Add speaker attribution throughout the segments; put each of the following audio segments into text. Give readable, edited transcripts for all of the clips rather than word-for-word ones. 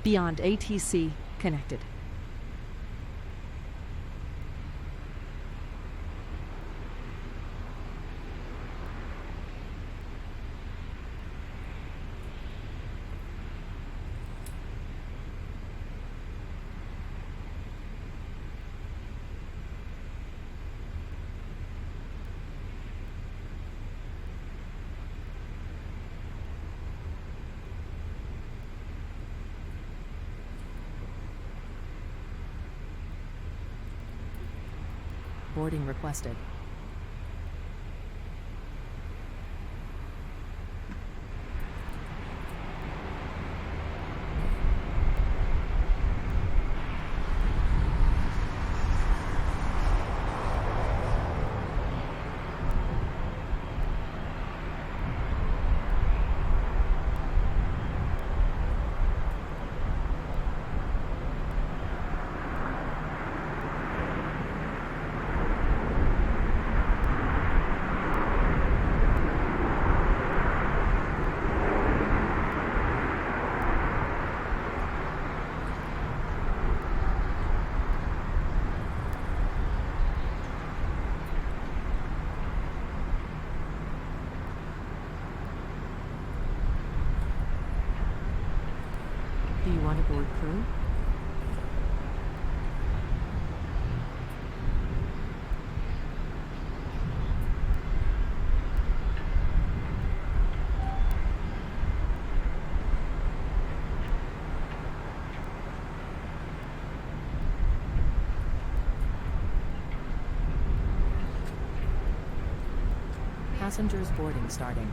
Speaker 1: beyond ATC connected. Boarding requested. Do you want to board crew? Passengers boarding starting.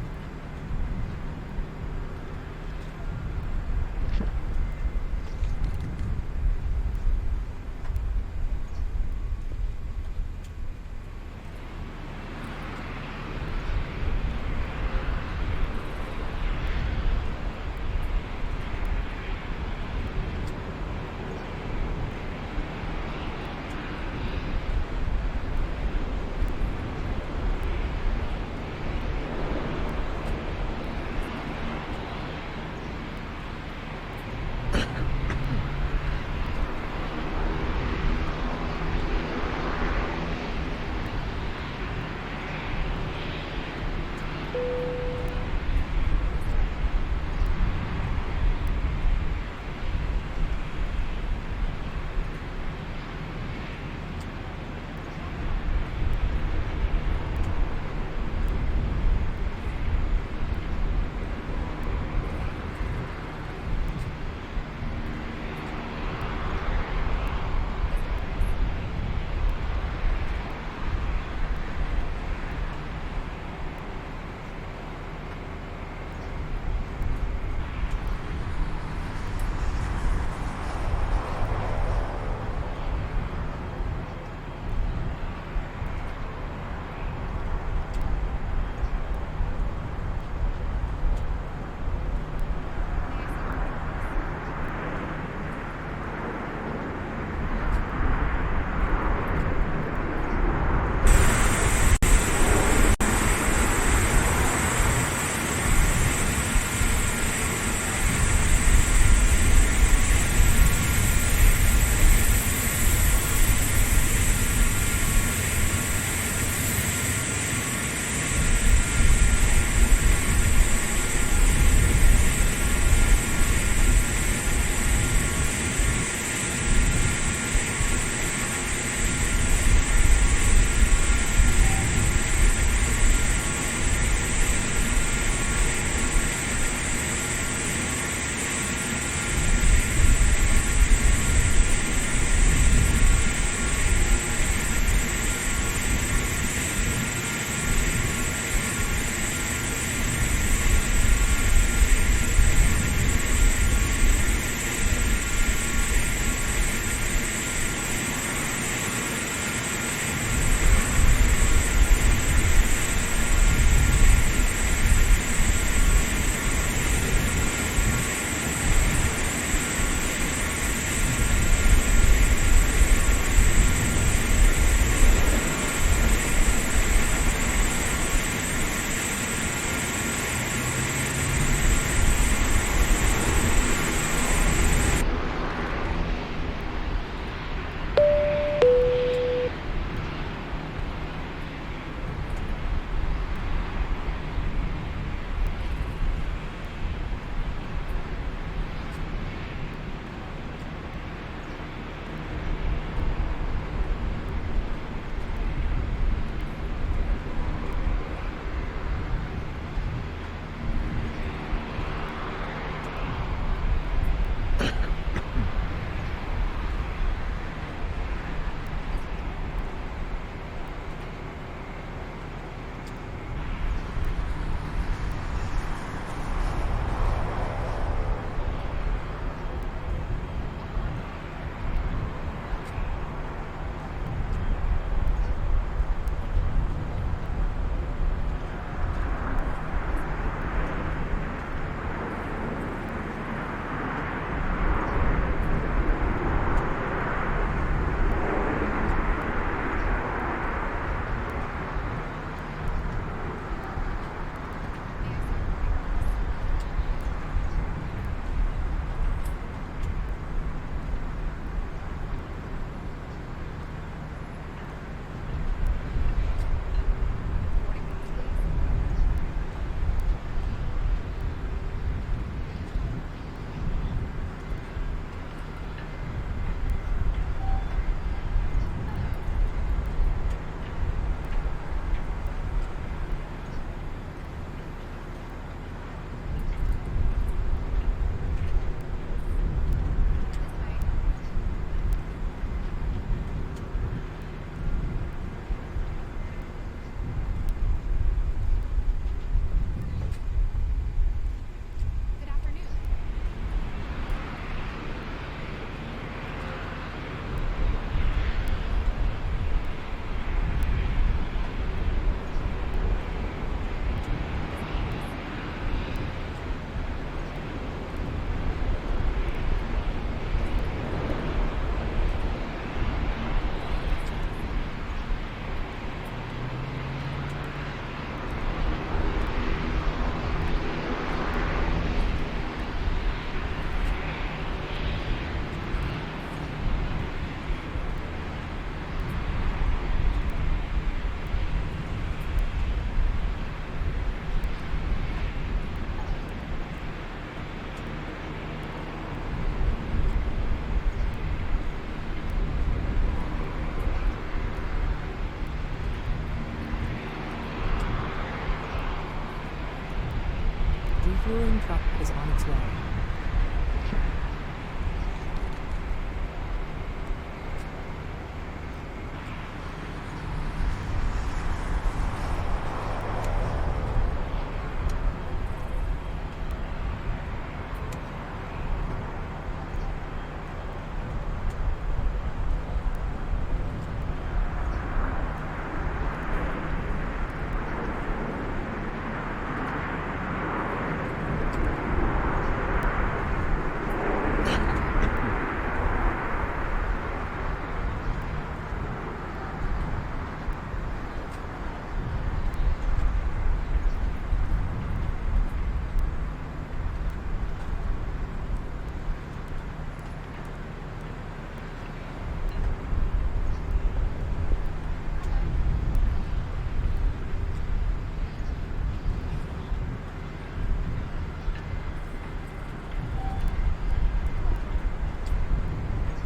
Speaker 1: Fueling truck is on its way.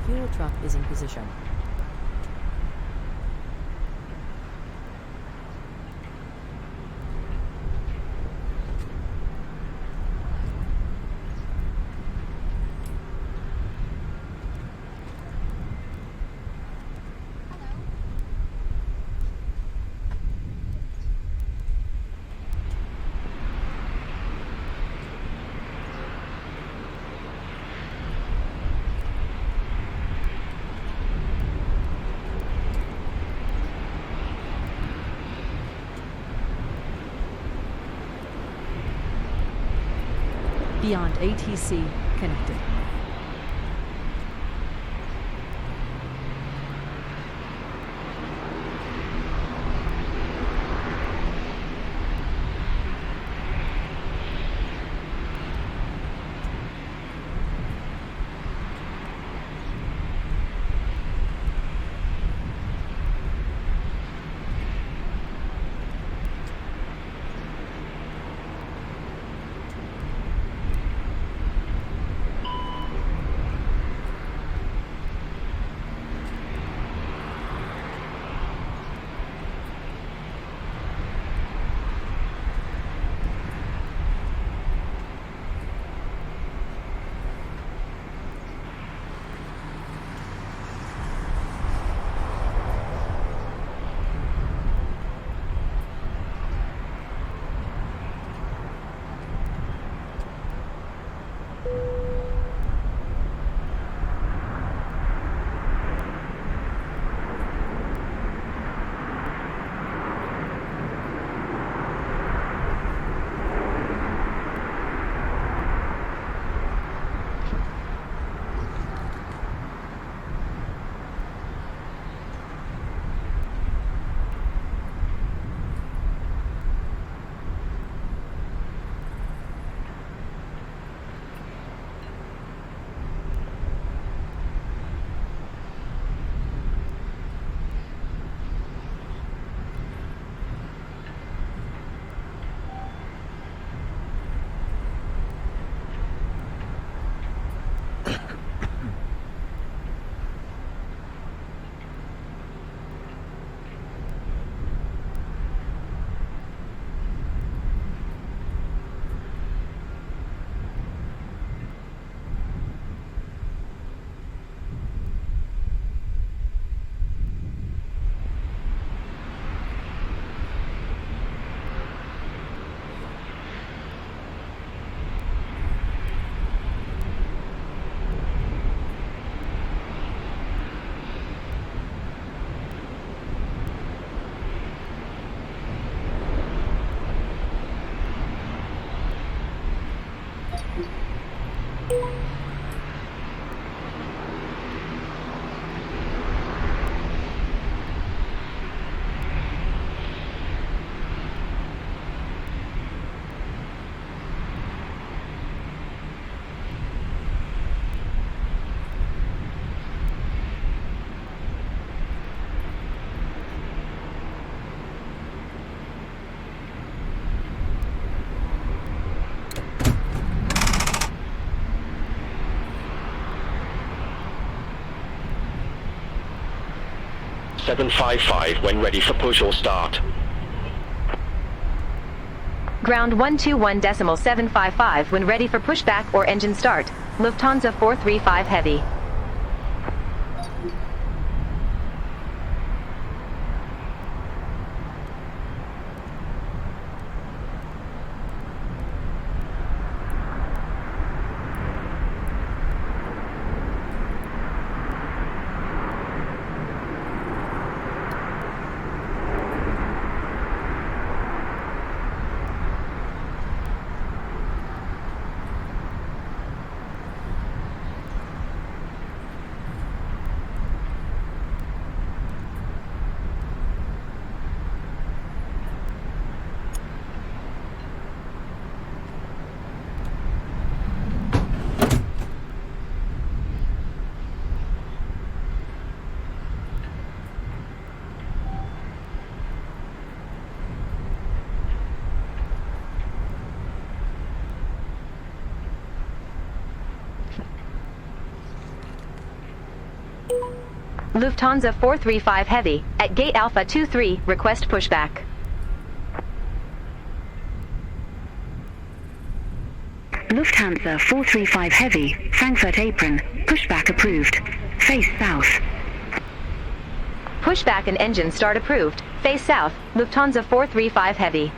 Speaker 1: Fuel truck is in position. Beyond ATC connected.
Speaker 2: Seven 55 when ready for push or start. Ground 121.755 when ready for pushback or engine start. Lufthansa 435 Heavy. Lufthansa 435 Heavy, at gate Alpha 23, request pushback.
Speaker 3: Lufthansa 435 Heavy, Frankfurt apron, pushback approved. Face south.
Speaker 2: Pushback and engine start approved. Face south, Lufthansa 435 Heavy.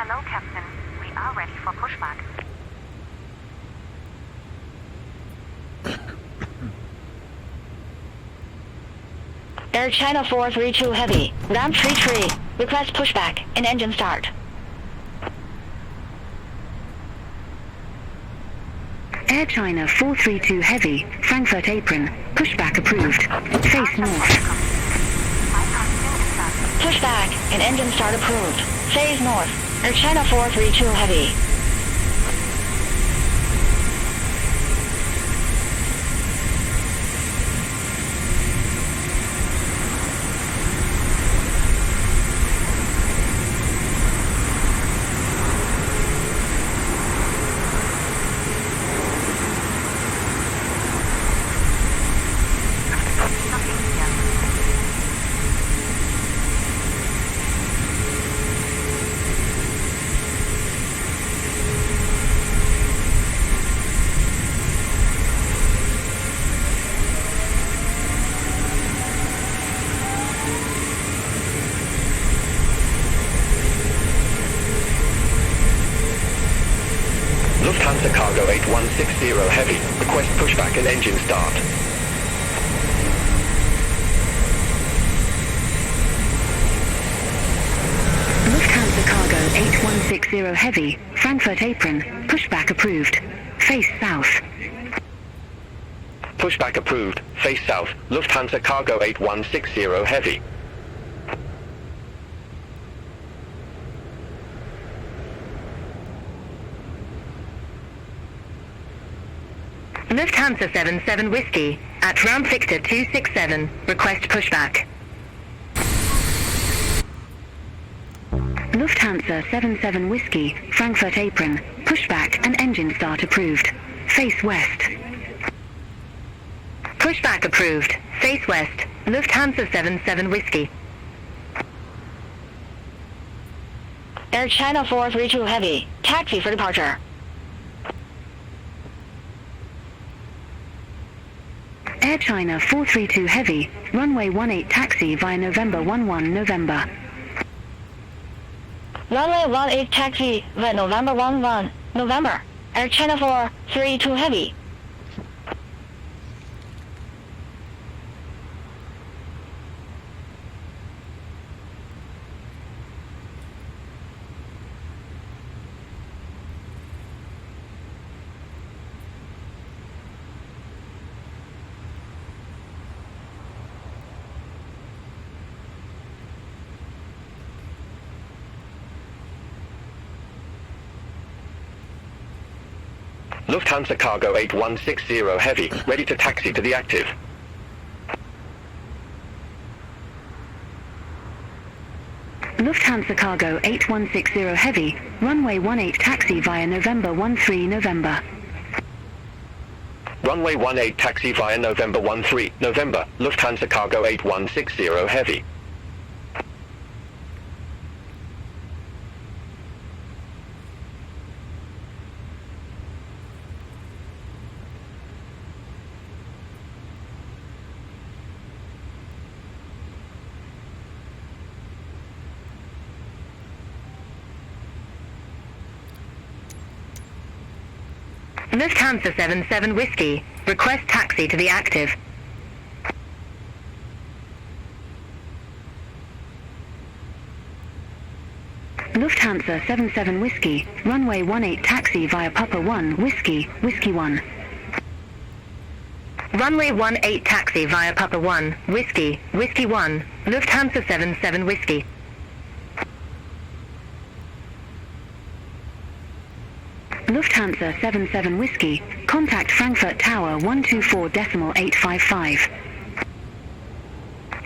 Speaker 4: Hello, Captain. We are ready for pushback.
Speaker 3: Air China 432 Heavy, ground 33, request pushback and engine start. Air China 432 Heavy, Frankfurt apron, pushback approved. Face north. Pushback and engine start approved. Phase north. Air China 432 Heavy.
Speaker 5: Lufthansa Cargo 8160 Heavy. Request pushback and engine start.
Speaker 6: Lufthansa Cargo 8160 Heavy, Frankfurt apron, pushback approved. Face south.
Speaker 5: Pushback approved. Face south. Lufthansa Cargo 8160 Heavy.
Speaker 2: Lufthansa 77 Whiskey, at Ramp Victor 267, request pushback.
Speaker 6: Lufthansa 77 Whiskey, Frankfurt apron, pushback and engine start approved. Face west.
Speaker 2: Pushback approved. Face west. Lufthansa 77 Whiskey.
Speaker 3: Air China 432 Heavy. Taxi for departure.
Speaker 6: Air China 432 Heavy, runway 18 taxi via November 11 November.
Speaker 3: Runway 18 taxi via November 11 November. Air China 432 Heavy.
Speaker 5: Lufthansa Cargo 8160 Heavy. Ready to taxi to the active.
Speaker 6: Lufthansa Cargo 8160 Heavy, runway 18 taxi via November 13 November.
Speaker 5: Runway 18 taxi via November 13 November. Lufthansa Cargo 8160 Heavy.
Speaker 2: Lufthansa 77 Whiskey, request taxi to the active.
Speaker 6: Lufthansa 77 Whiskey, runway 18 taxi via Papa 1 Whiskey, Whiskey 1.
Speaker 2: Runway 18 taxi via Papa 1, Whiskey, Whiskey 1, Lufthansa 77 Whiskey.
Speaker 6: Lufthansa 77 Whiskey, contact Frankfurt Tower 124.855.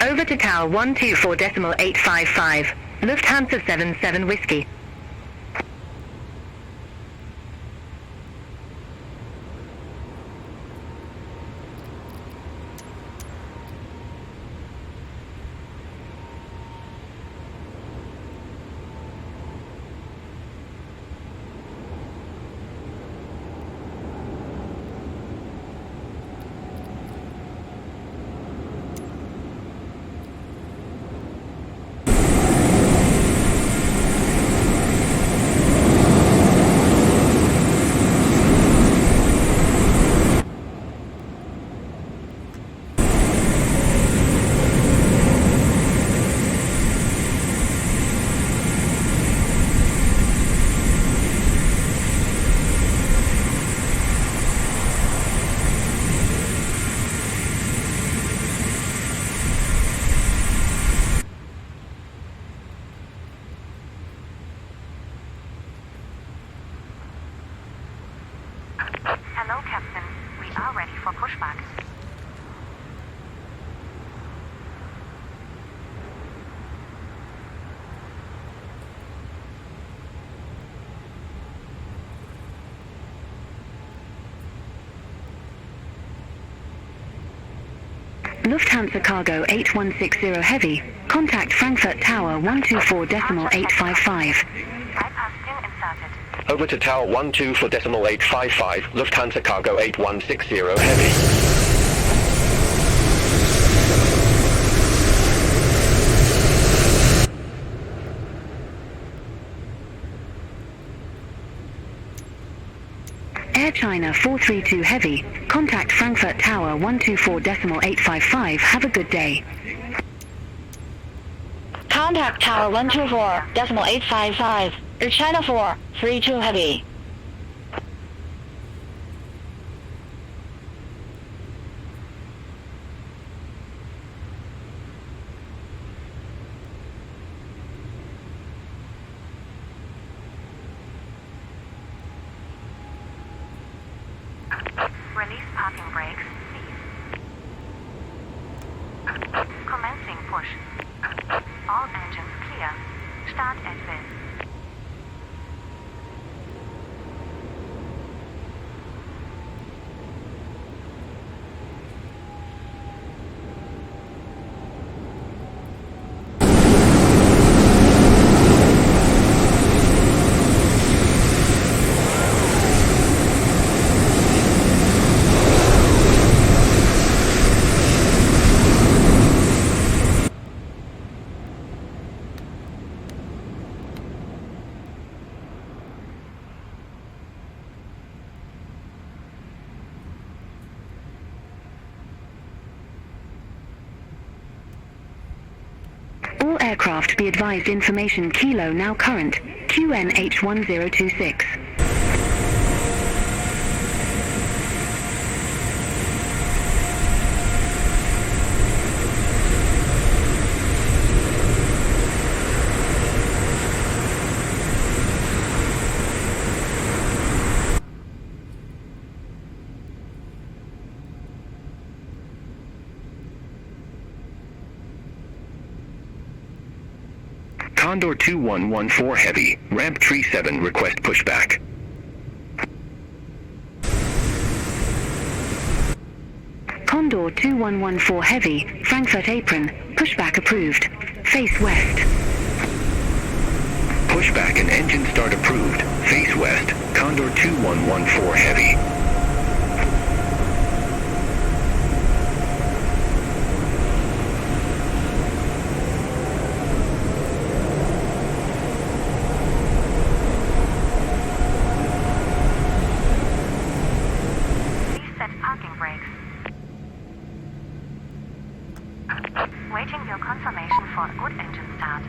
Speaker 2: Over to Tower 124.855, Lufthansa 77 Whiskey.
Speaker 4: Hello, Captain. We are ready for pushback.
Speaker 6: Lufthansa Cargo 8160 Heavy. Contact Frankfurt Tower 124.855.
Speaker 4: Bypass pin inserted.
Speaker 5: Over to Tower 124.855, Lufthansa Cargo 8160 Heavy.
Speaker 6: Air China 432 Heavy. Contact Frankfurt Tower 124.855. Have a good day.
Speaker 3: Contact Tower 124.855. Air China 432 Heavy.
Speaker 4: Release parking brakes, please. Commencing push. All engines clear. Start at will.
Speaker 6: All aircraft be advised information Kilo now current. QNH1026.
Speaker 5: Condor 2114 Heavy, ramp 37, request pushback.
Speaker 6: Condor 2114 Heavy, Frankfurt Apron, pushback approved. Face west.
Speaker 5: Pushback and engine start approved. Face west, Condor 2114 Heavy.
Speaker 4: Please set parking brakes. Waiting your confirmation for a good engine start.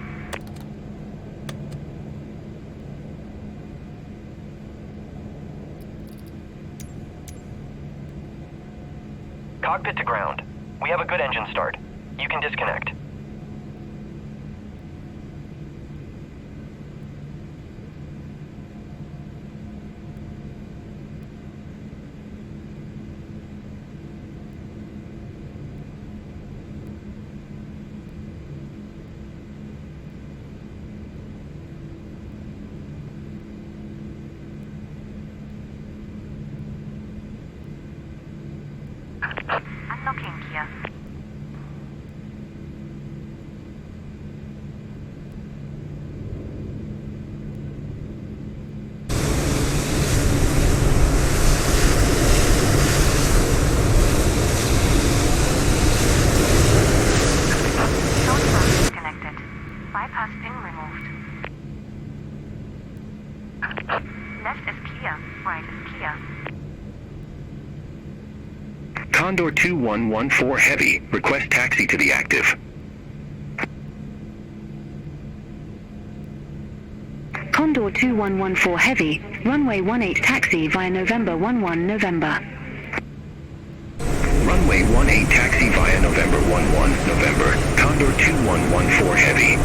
Speaker 7: Cockpit to ground. We have a good engine start. You can disconnect.
Speaker 4: Unlocking gear. Short arm disconnected. Bypass pin removed. Left is clear. Right is clear.
Speaker 5: Condor 2114 Heavy, request taxi to the active.
Speaker 6: Condor 2114 Heavy, runway 18 taxi via November 11 November.
Speaker 5: Runway 18 taxi via November 11 November, Condor 2114 Heavy.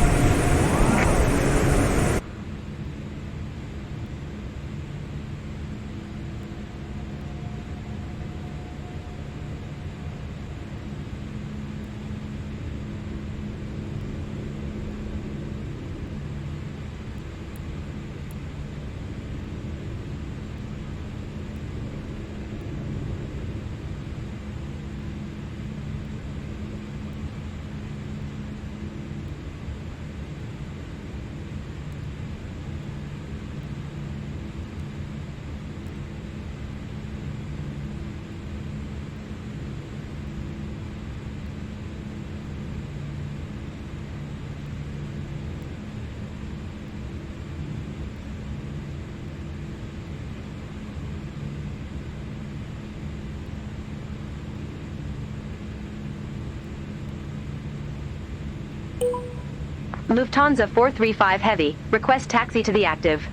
Speaker 2: Lufthansa 435 Heavy, request taxi to the active.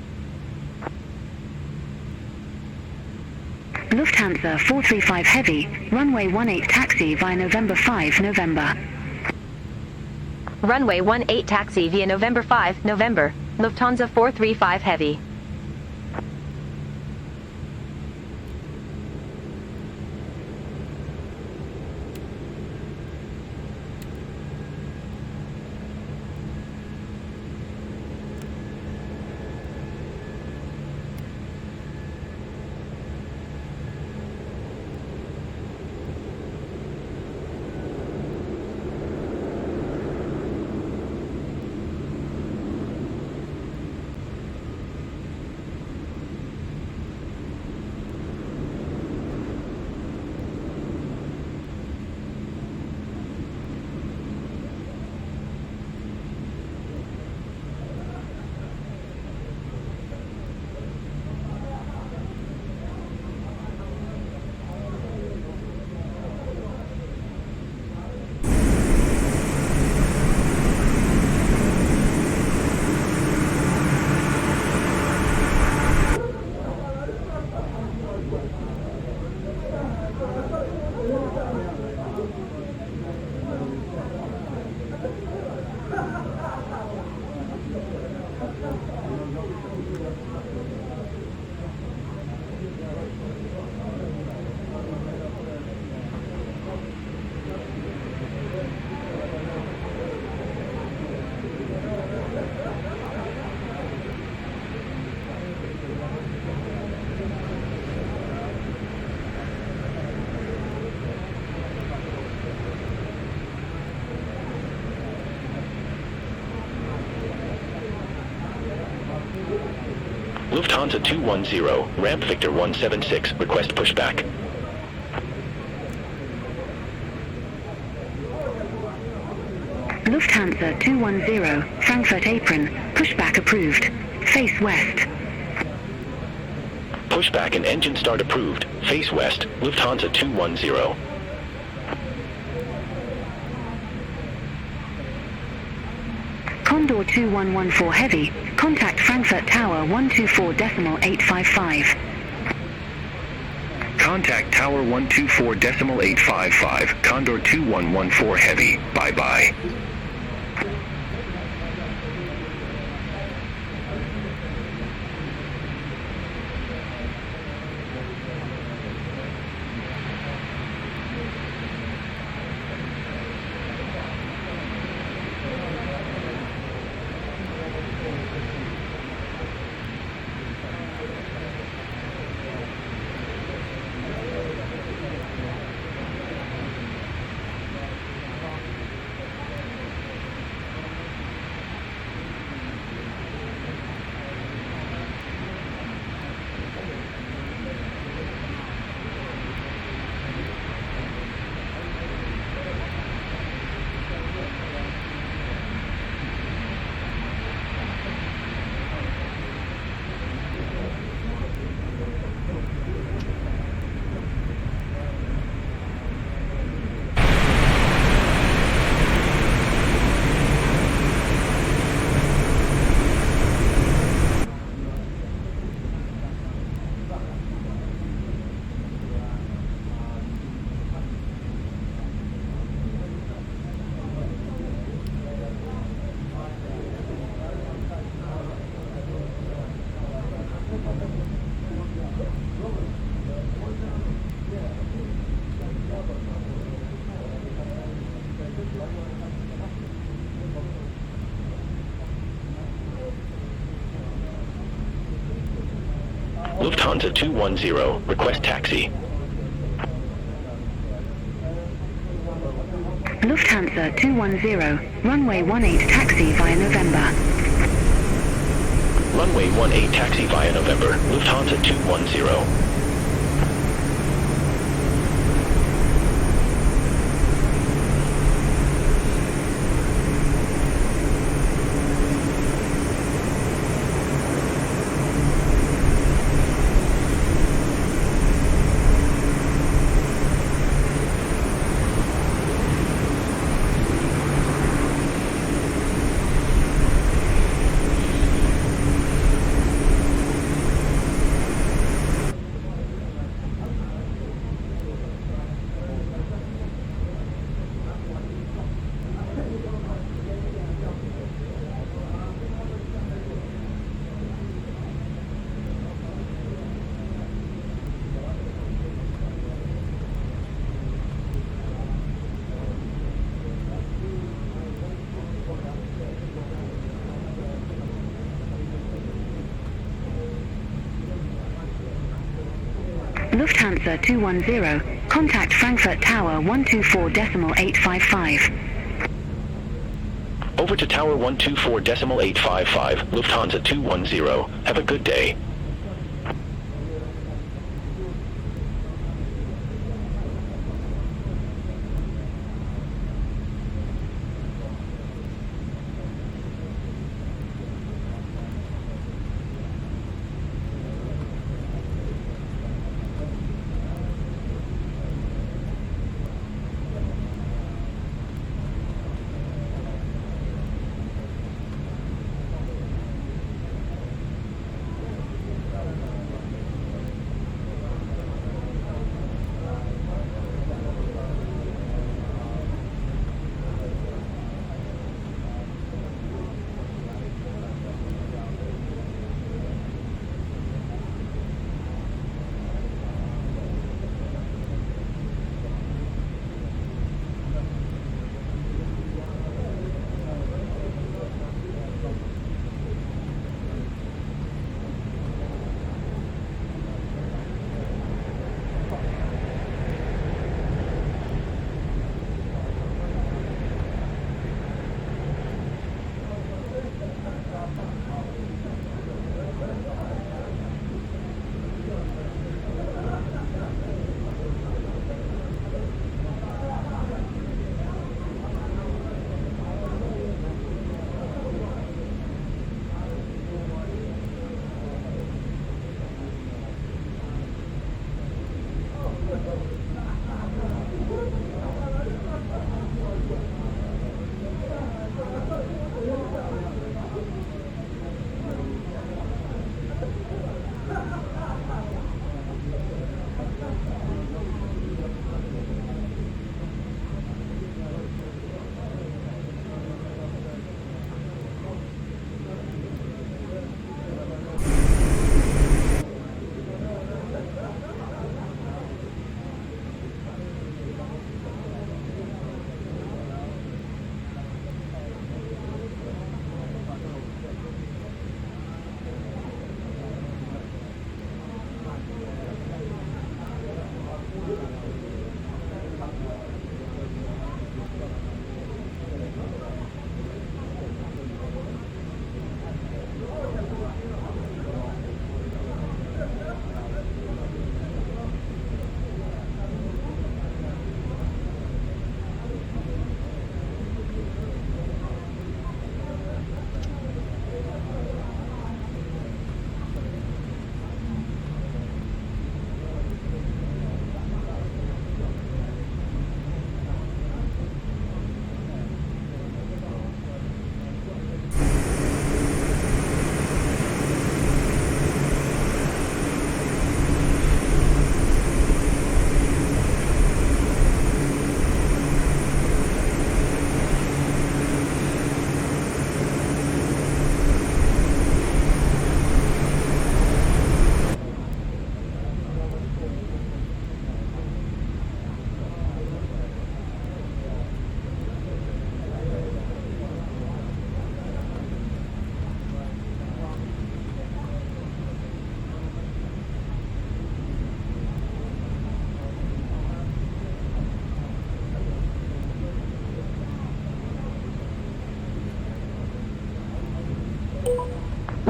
Speaker 6: Lufthansa 435 Heavy, runway 18 taxi via November 5 November.
Speaker 2: Runway 18 taxi via November 5 November, Lufthansa 435 Heavy.
Speaker 5: Lufthansa 210, ramp Victor 176, request pushback.
Speaker 6: Lufthansa 210, Frankfurt apron, pushback approved. Face west.
Speaker 5: Pushback and engine start approved. Face west, Lufthansa 210.
Speaker 6: Condor 2114 Heavy, contact Frankfurt Tower 124.855.
Speaker 5: Contact Tower 124.855, Condor 2114 Heavy, bye-bye. Lufthansa 210, request taxi.
Speaker 6: Lufthansa 210, runway 18 taxi via November.
Speaker 5: Runway 18 taxi via November, Lufthansa 210.
Speaker 6: Lufthansa 210, contact Frankfurt Tower 124.855.
Speaker 5: Over to Tower 124.855, Lufthansa 210. Have a good day.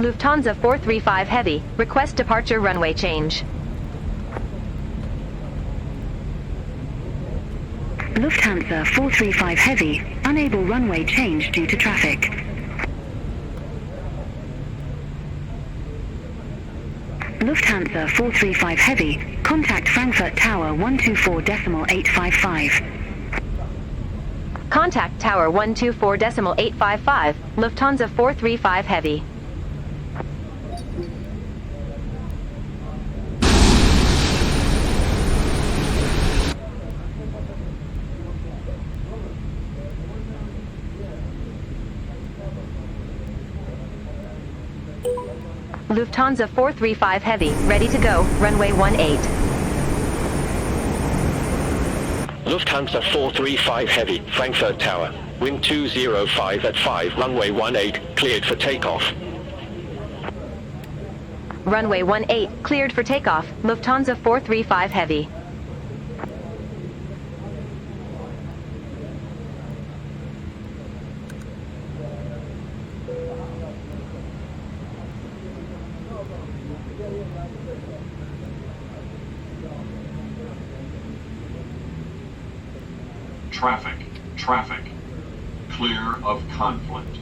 Speaker 2: Lufthansa 435 Heavy, request departure runway change.
Speaker 6: Lufthansa 435 Heavy, unable runway change due to traffic. Lufthansa 435 Heavy, contact Frankfurt Tower 124.855.
Speaker 2: Contact Tower 124.855, Lufthansa 435 Heavy. Lufthansa 435 Heavy, ready to go, runway 18.
Speaker 5: Lufthansa 435 Heavy, Frankfurt Tower. Wind 205 at 5, runway 18, cleared for takeoff.
Speaker 2: Runway 18, cleared for takeoff, Lufthansa 435 Heavy.
Speaker 8: Traffic. Clear of conflict.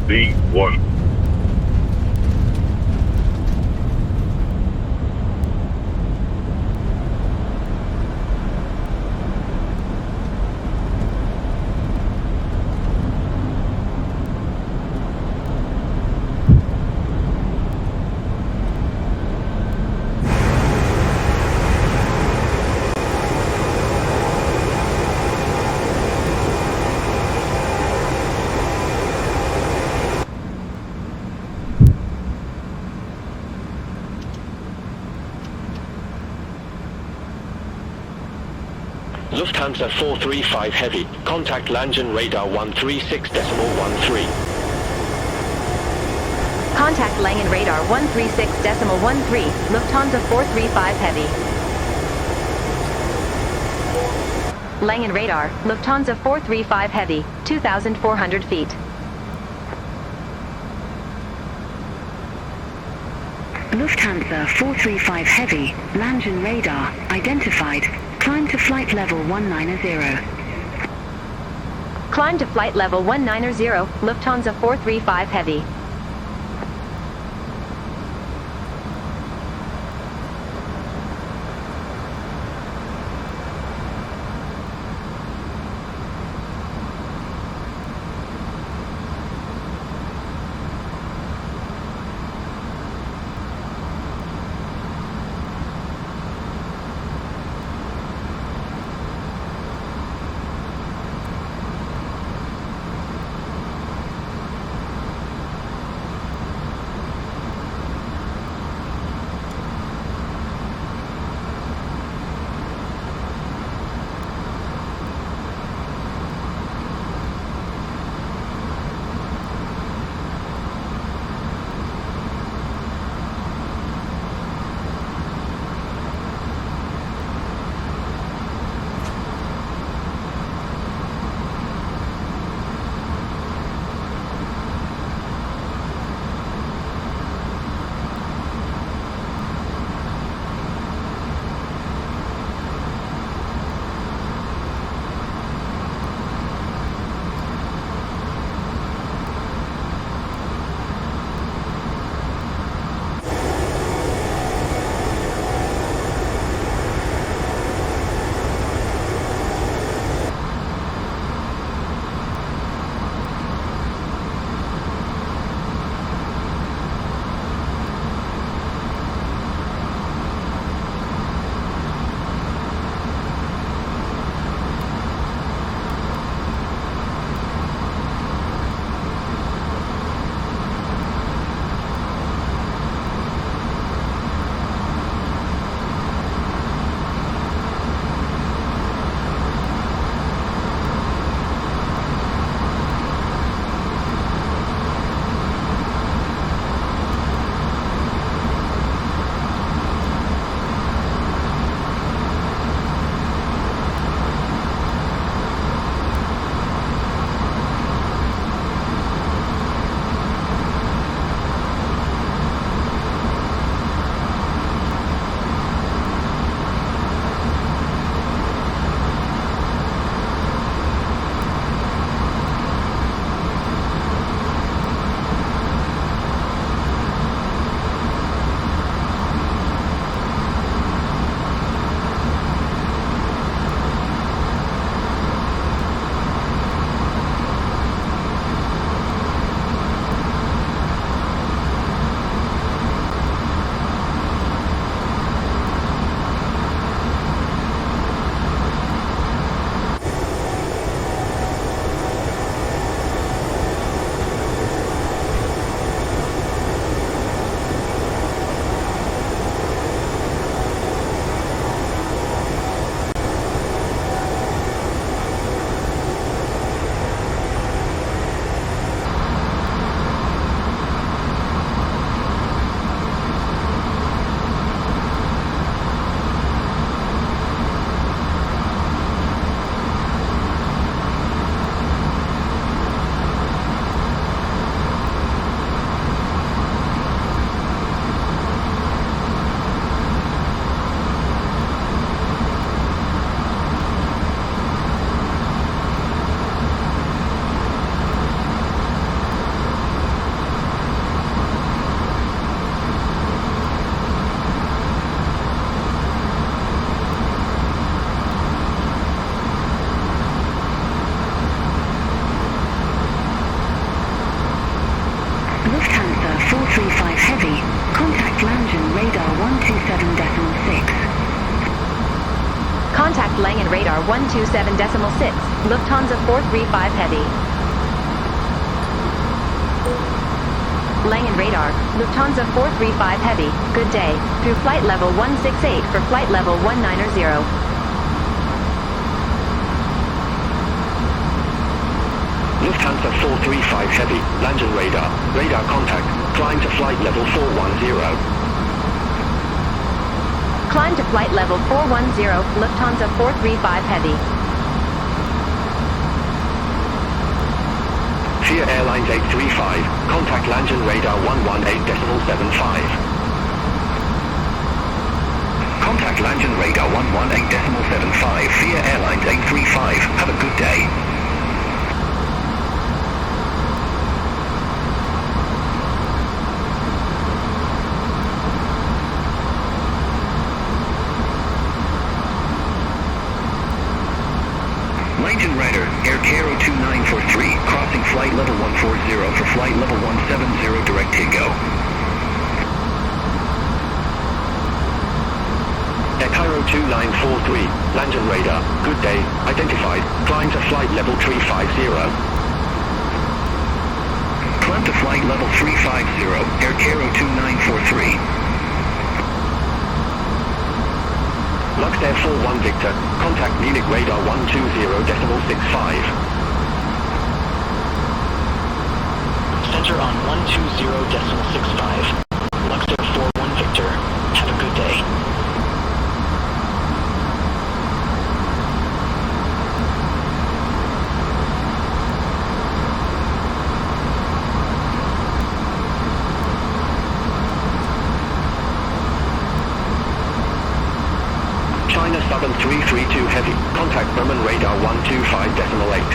Speaker 9: V1.
Speaker 5: Lufthansa 435 Heavy, contact Langen radar 136.13.
Speaker 2: Contact Langen radar 136.13, Lufthansa 435 Heavy. Langen radar, Lufthansa 435 Heavy, 2,400 feet.
Speaker 6: Lufthansa 435 Heavy, Langen radar, identified. Climb to flight level 190.
Speaker 2: Climb to flight level 190, Lufthansa 435 Heavy.
Speaker 6: heavy. Contact Langen radar 127.6.
Speaker 2: Contact Langen radar 127.6, Lufthansa 435 Heavy. Langen radar, Lufthansa 435 Heavy, good day, through flight level 168 for flight level 190.
Speaker 5: Lufthansa 435 Heavy, Langen radar, radar contact, climb to flight level 410.
Speaker 2: Climb to flight level 410, Lufthansa 435 Heavy.
Speaker 5: Via Airlines 835, contact Langen radar 118.75.
Speaker 9: Contact Langen radar 118.75 via Airlines 835. Have a good day. Langen radar, Air Caro 2943, crossing flight level 140 for flight level 170 direct to go.
Speaker 5: Air Cairo 2943, Langen radar, good day, identified, climb to flight level 350.
Speaker 9: Climb to flight level 350, Air Caro 2943.
Speaker 5: Luxair 41 Victor, contact Munich radar 120.65.
Speaker 7: Center on 120.65. Luxair 41 Victor. Have a good day.
Speaker 5: China Southern 332 Heavy, contact Bremen radar 125.8.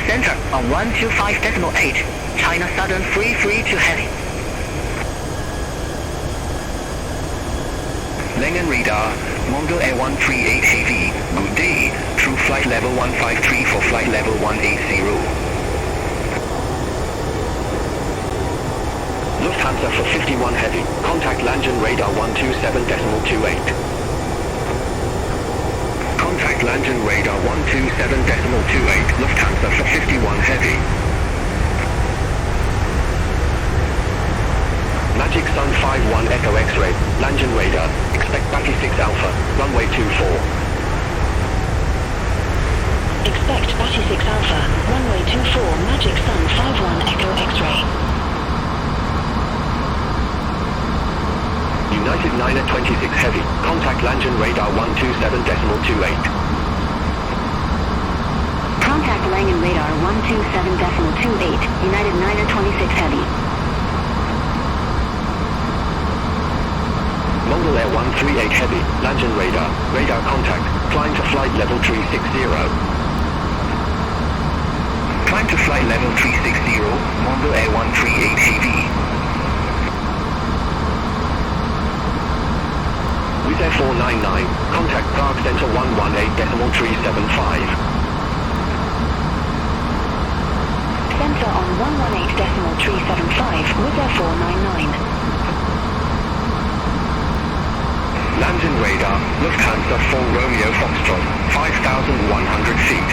Speaker 9: Center on 125.8. China Southern 332 Heavy. Langen radar, Mongol Air 138 Heavy, good day, through flight level 153 for flight level 180.
Speaker 5: Lufthansa for 51 Heavy, contact Langen radar 127.28.
Speaker 9: Contact Langen radar 127.28, Lufthansa for 51 Heavy.
Speaker 5: Magic Sun 51 Echo X-ray, Langen radar, expect Batty 6 Alpha, runway 24.
Speaker 3: Expect Batty 6 Alpha, runway 24, Magic Sun 51 Echo X-ray.
Speaker 5: United 926 Heavy, contact Langen radar 127.28.
Speaker 6: Contact Langen radar 127.28, United 926 Heavy.
Speaker 5: Mongol Air 138 Heavy, Langen radar, radar contact, climb to flight level 360.
Speaker 9: Climb to flight level 360, Mongol Air 138 Heavy.
Speaker 5: Wizz Air 499, contact Prague Center 118.375.
Speaker 3: Center on 118.375, Wizz Air 499.
Speaker 5: Langen radar, Lufthansa 4 Romeo Foxtrot, 5,100 feet.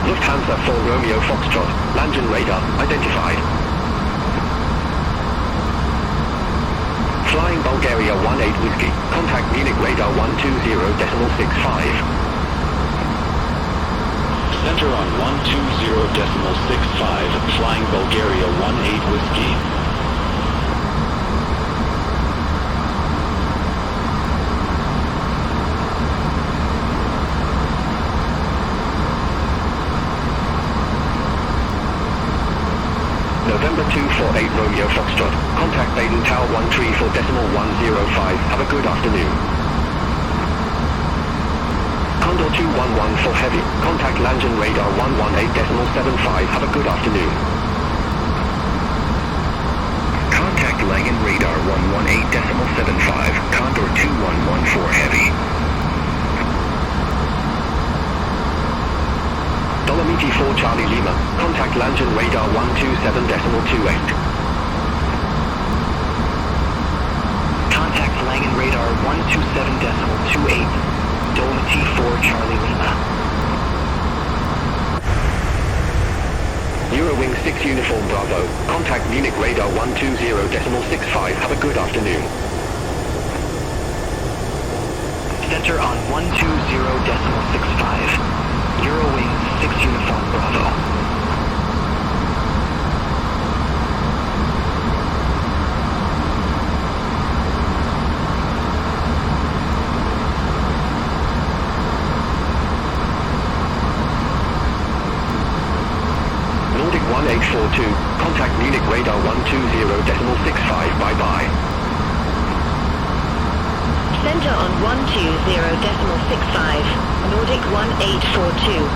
Speaker 5: Lufthansa 4 Romeo Foxtrot, Langen radar, identified. Flying Bulgaria 18 Whiskey, contact Munich radar 120.65.
Speaker 10: Center on 120.65, flying Bulgaria 18 Whiskey.
Speaker 5: November 248 Romeo Foxtrot, contact Baden Tower 134.105, have a good afternoon. Condor 211 for Heavy, contact Langen radar 118.75, have a good afternoon.
Speaker 9: Contact Langen radar 118.75, Condor 211 for Heavy.
Speaker 5: Dolomite PT4 Charlie Lima, contact Langen radar 127.28.
Speaker 9: Contact Langen radar 127.28. Dome T4 Charlie Lima.
Speaker 5: Eurowing 6 Uniform Bravo, contact Munich radar 120.65. Have a good afternoon.
Speaker 9: Center on 120.65. Eurowing 6 Uniform Bravo.
Speaker 5: Nordic 1842, contact Munich radar 120.65. Bye-bye.
Speaker 2: Center on 120.65. Nordic 1842.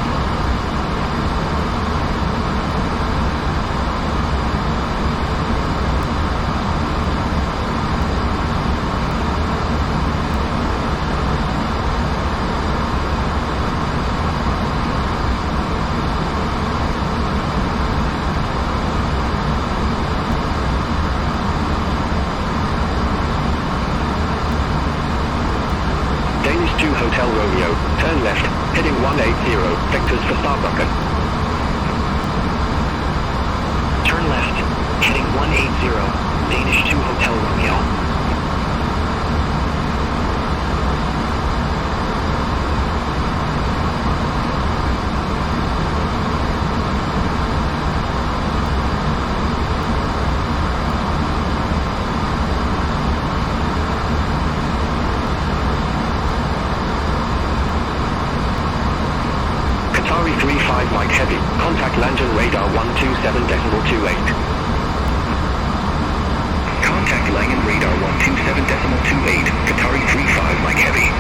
Speaker 5: Danish 2 Hotel Romeo, turn left, heading 180, vectors for Saarbrücken.
Speaker 9: Turn left, heading 180. Danish 2 Hotel Romeo.
Speaker 5: Qatari 35 Mike Heavy, contact Langen radar 127.28.
Speaker 9: Contact Langen radar 127.28. Qatari 35 Mike Heavy.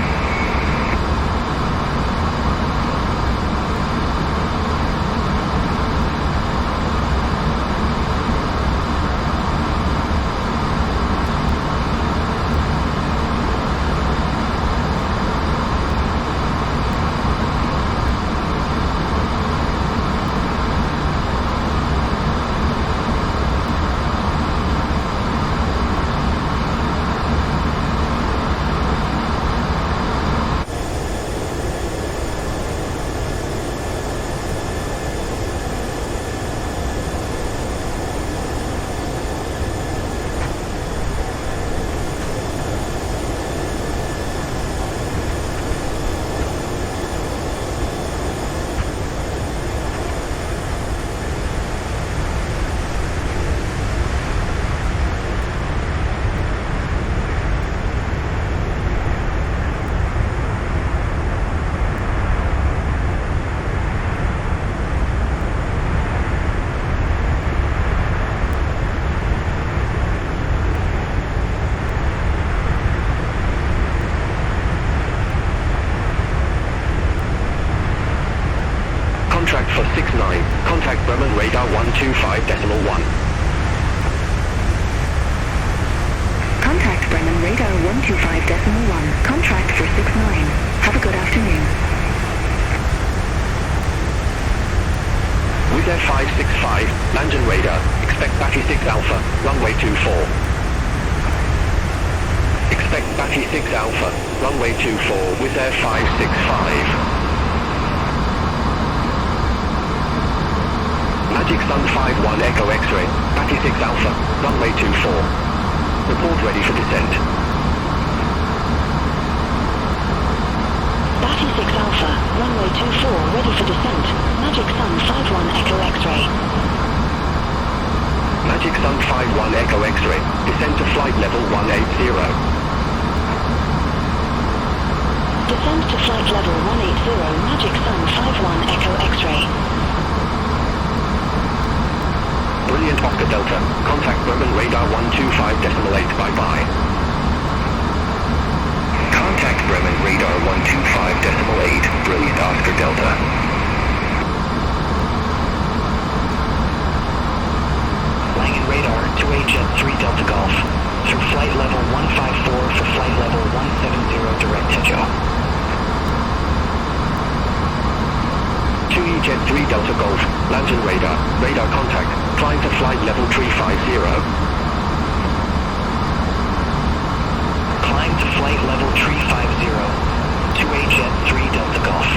Speaker 5: Contract for 69, contact Bremen radar 125.1.
Speaker 6: Contact Bremen radar 125.1. Contract for 69. Have a good afternoon.
Speaker 5: Wizz Air 565, Langen radar, expect Batty 6 Alpha, runway 24. Expect Batty 6 Alpha, runway 24, Wizz Air 565. Magic Sun 51 Echo X-ray, Batty 6 Alpha, runway 24. Report ready for descent.
Speaker 3: Batty 6 Alpha, runway 24, ready for descent. Magic Sun 51 Echo X-ray.
Speaker 5: Magic Sun 51 Echo X-ray, descend to flight level 180.
Speaker 3: Descend to flight level 180, Magic Sun 51 Echo X-ray.
Speaker 5: Brilliant Oscar Delta, contact Bremen radar 125.8. Bye-bye.
Speaker 9: Contact Bremen radar 125.8. Brilliant Oscar Delta. Langen radar 2H at 3 Delta Golf. Through flight level 154 for flight level 170 direct Tejo.
Speaker 5: 2E Jet 3 Delta Golf, Lantern radar, radar contact, climb to flight level 350.
Speaker 9: Climb to flight level 350. 2A Jet 3 Delta Golf.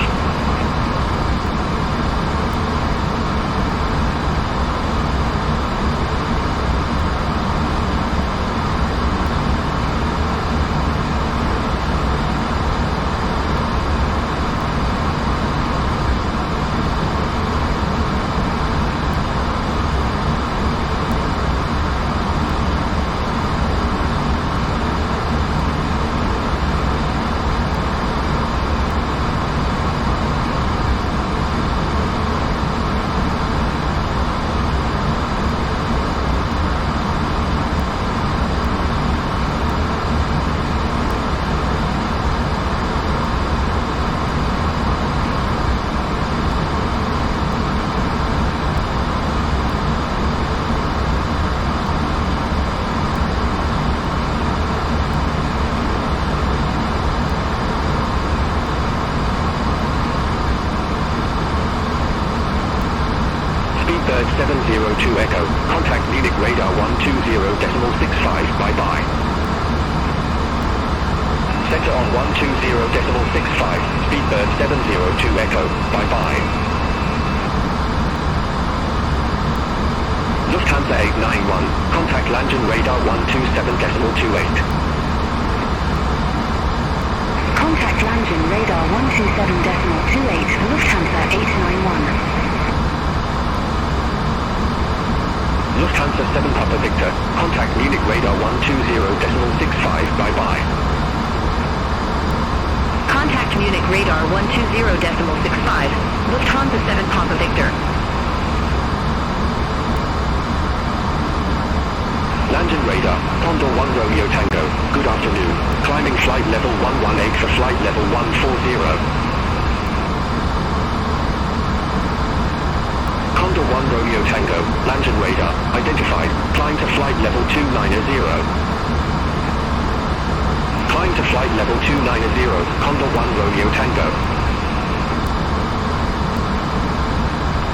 Speaker 5: Speedbird 702 Echo, contact Munich radar 120.65, bye-bye. Center on 120.65, Speedbird 702 Echo, bye-bye. Lufthansa 891, contact Lantern radar 127.28.
Speaker 6: Contact Lantern radar 127.28, Lufthansa 891.
Speaker 5: Lufthansa 7 Papa Victor, contact Munich radar 120.65, bye-bye.
Speaker 2: Contact Munich radar 120.65, Lufthansa 7 Papa Victor.
Speaker 5: Lantern radar, Condor 1 Romeo Tango, good afternoon. Climbing flight level 118 for flight level 140. Condor 1 Romeo Tango, Lantern radar, identified, climb to flight level 290. Climb to flight level 290, Condor 1 Romeo Tango.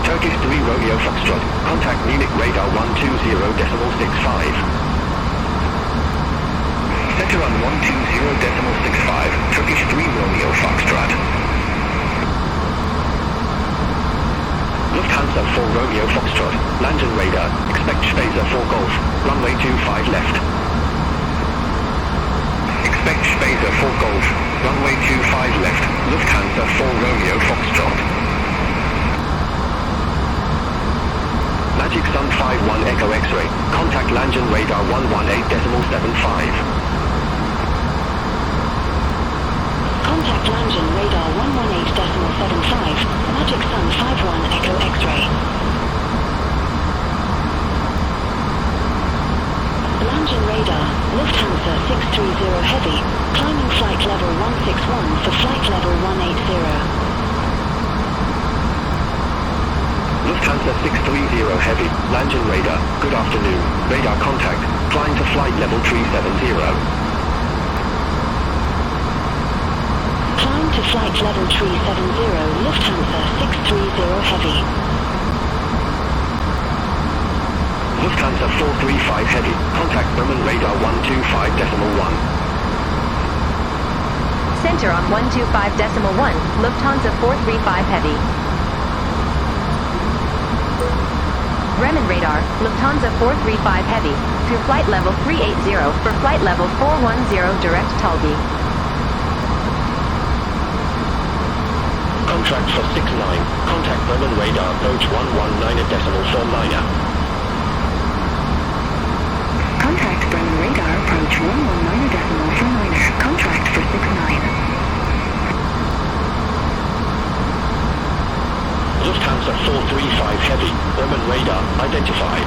Speaker 5: Turkish 3 Romeo Foxtrot, contact Munich radar 120.65.
Speaker 9: Center on 120.65, Turkish 3 Romeo Foxtrot.
Speaker 5: Lufthansa 4 Romeo Foxtrot, Lantern radar, expect Spacer 4 Golf, runway 25 left.
Speaker 9: Expect Spacer 4 Golf, runway 25 left, Lufthansa 4 Romeo Foxtrot.
Speaker 5: Magic Sun 51 Echo X-ray, contact Lantern radar 118.75.
Speaker 3: Contact Lantern radar 118.75, Magic Sun 51 Echo X-ray. Lantern radar, Lufthansa 630 Heavy, climbing flight level 161 for flight level 180.
Speaker 5: Lufthansa 630 Heavy, Lantern radar, good afternoon. Radar contact, climb to flight level 370.
Speaker 3: Climb to flight level 370, Lufthansa 630 Heavy.
Speaker 5: Lufthansa 435 Heavy, contact Bremen radar 125.1.
Speaker 2: Center on 125.1, Lufthansa 435 Heavy. Bremen radar, Lufthansa 435 Heavy, through flight level 380 for flight level 410 direct Talbi.
Speaker 5: Contract for 69, contact Bremen radar approach 119.49.
Speaker 6: Contact Bremen radar approach 119.49, contract for 69.
Speaker 5: Lufthansa 435 Heavy, Bremen radar, identified.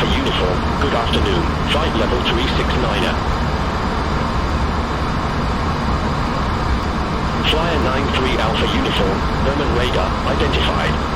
Speaker 5: Alpha Uniform, good afternoon. Flight level 369er. Flyer 93 Alpha Uniform, Berman radar, identified.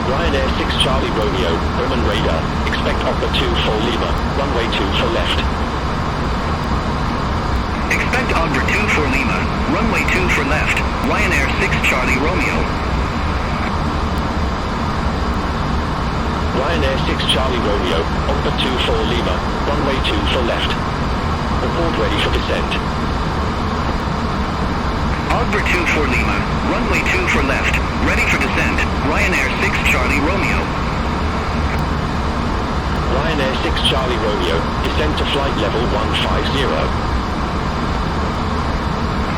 Speaker 5: Ryanair 6 Charlie Romeo, Berman radar, expect Opera 2 for Lima, runway 2 for left.
Speaker 9: Expect Opera 2 for Lima, runway 2 for left, Ryanair 6 Charlie Romeo.
Speaker 5: Ryanair 6 Charlie Romeo, Opera 2 for Lima, runway 2 for left. Report ready for descent.
Speaker 9: Opera 2 for Lima, runway 2 for left, ready for descent, Ryanair 6 Charlie Romeo.
Speaker 5: Ryanair 6 Charlie Romeo, descend to flight level 150.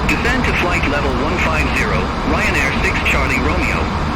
Speaker 9: Descend to flight level 150, Ryanair 6 Charlie Romeo.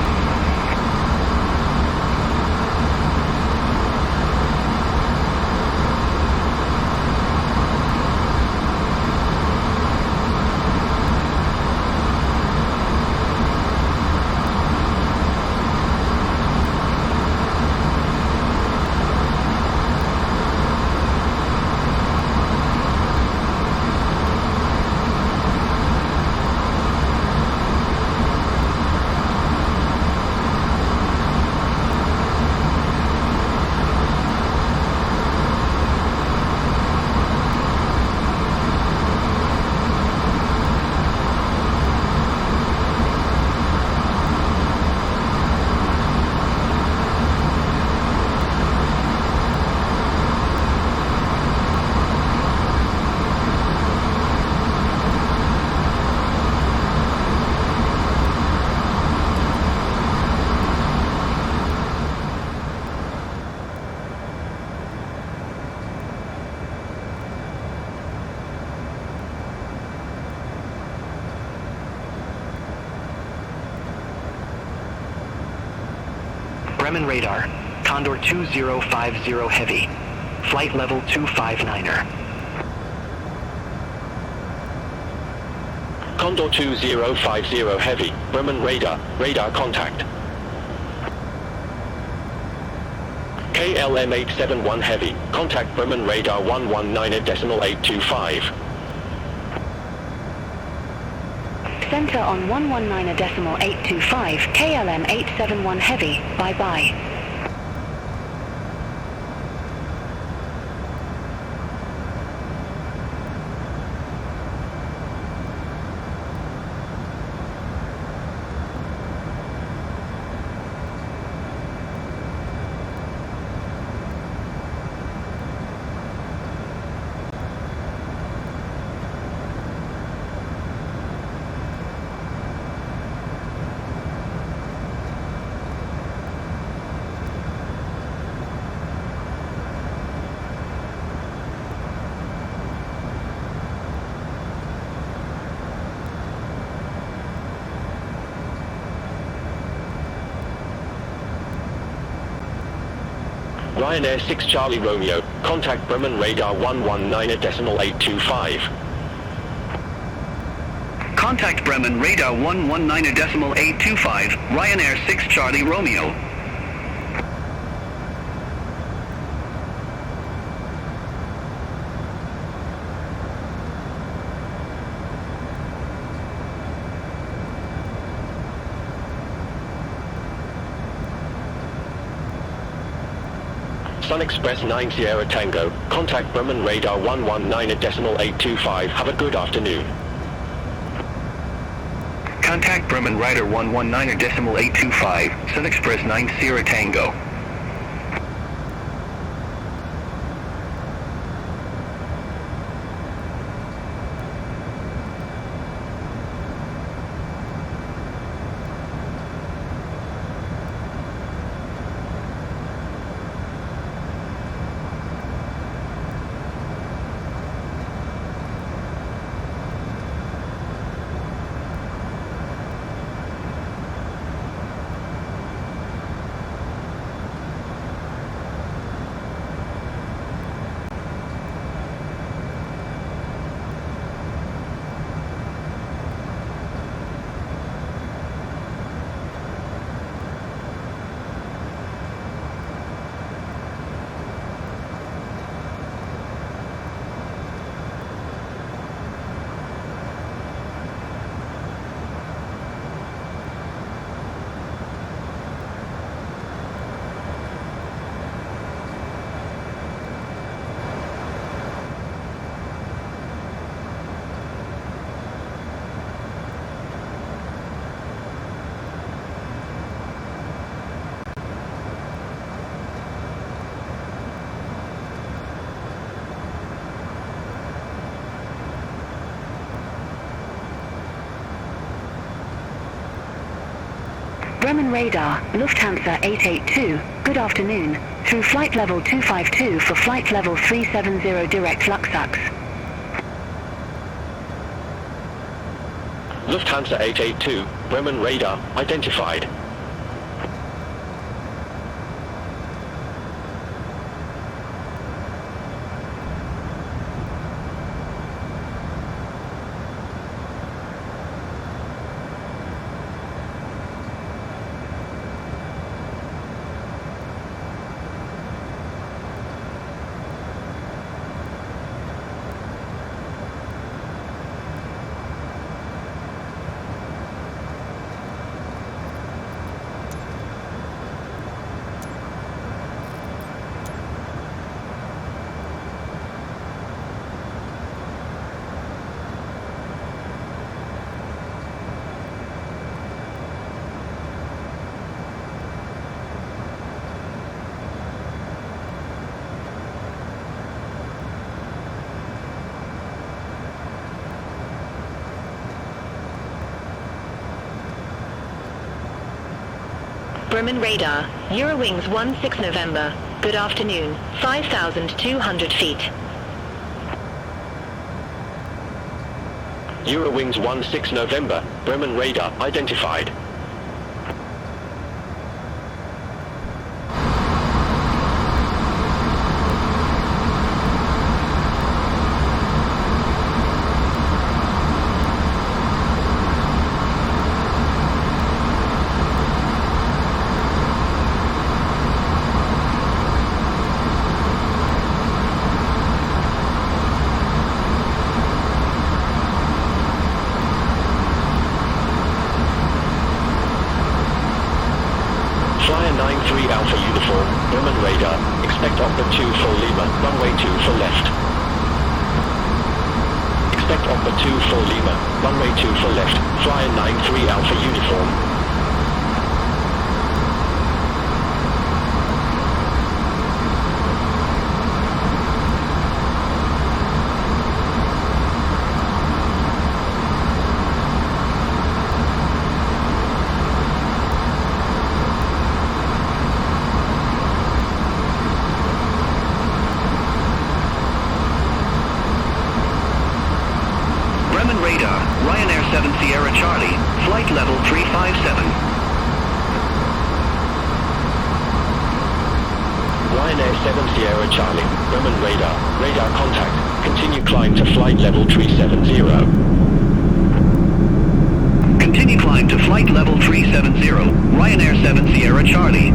Speaker 5: Bremen radar, Condor 2050 Heavy, flight level 259er. Condor 2050 Heavy, Bremen radar, radar contact. KLM 871 Heavy, contact Bremen radar 119.825.
Speaker 6: Center on 119.825, KLM 871 Heavy, bye-bye.
Speaker 5: Ryanair 6 Charlie Romeo, contact Bremen radar 119.825.
Speaker 9: Contact Bremen radar 119.825, Ryanair 6 Charlie Romeo.
Speaker 5: Sun Express 9 Sierra Tango, contact Bremen radar 119.825. Have a good afternoon.
Speaker 9: Contact Bremen radar 119.825, Sun Express 9 Sierra Tango.
Speaker 6: Bremen radar, Lufthansa 882, good afternoon, through flight level 252 for flight level 370 direct Luxux.
Speaker 5: Lufthansa 882, Bremen radar, identified.
Speaker 2: Bremen radar, Eurowings 16 November, good afternoon, 5,200 feet.
Speaker 5: Eurowings 16 November, Bremen radar, identified. Flyer 93 Alpha Uniform, Bremen radar, expect Opera 2 for Lima, runway 2 for left. Expect Opera 2 for Lima, runway 2 for left, Flyer 93 Alpha Uniform.
Speaker 9: Bremen radar, Ryanair 7 Sierra Charlie, flight level 357.
Speaker 5: Ryanair 7 Sierra Charlie, Bremen radar, radar contact, continue climb to flight level 370.
Speaker 9: Continue climb to flight level 370, Ryanair 7 Sierra Charlie.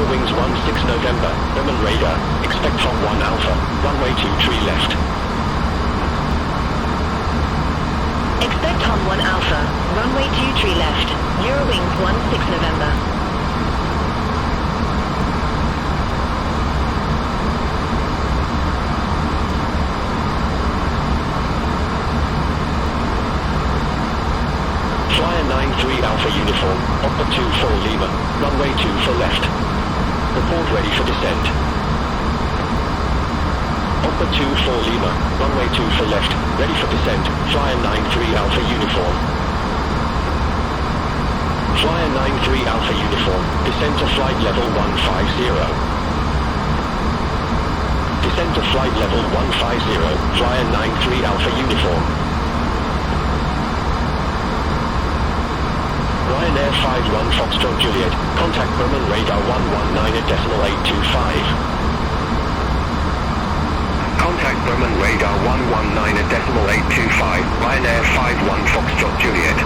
Speaker 5: Eurowings 16 November, Bremen radar, expect Tom 1 Alpha, runway 23 left.
Speaker 2: Expect Tom 1 Alpha, runway 23 left, Eurowings 16 November.
Speaker 5: Flyer 93 Alpha Uniform, Opera 24 Lima, runway 24 left. Report ready for descent. Opera 24 Lima, runway 24 left, ready for descent, Flyer 93 Alpha Uniform. Flyer 93 Alpha Uniform, descent to flight level 150. Descent to flight level 150, Flyer 93 Alpha Uniform. Ryanair 51 Foxtrot Juliet, contact Bremen radar 119.825.
Speaker 9: Contact Bremen radar 119.825, Ryanair 51 Foxtrot Juliet.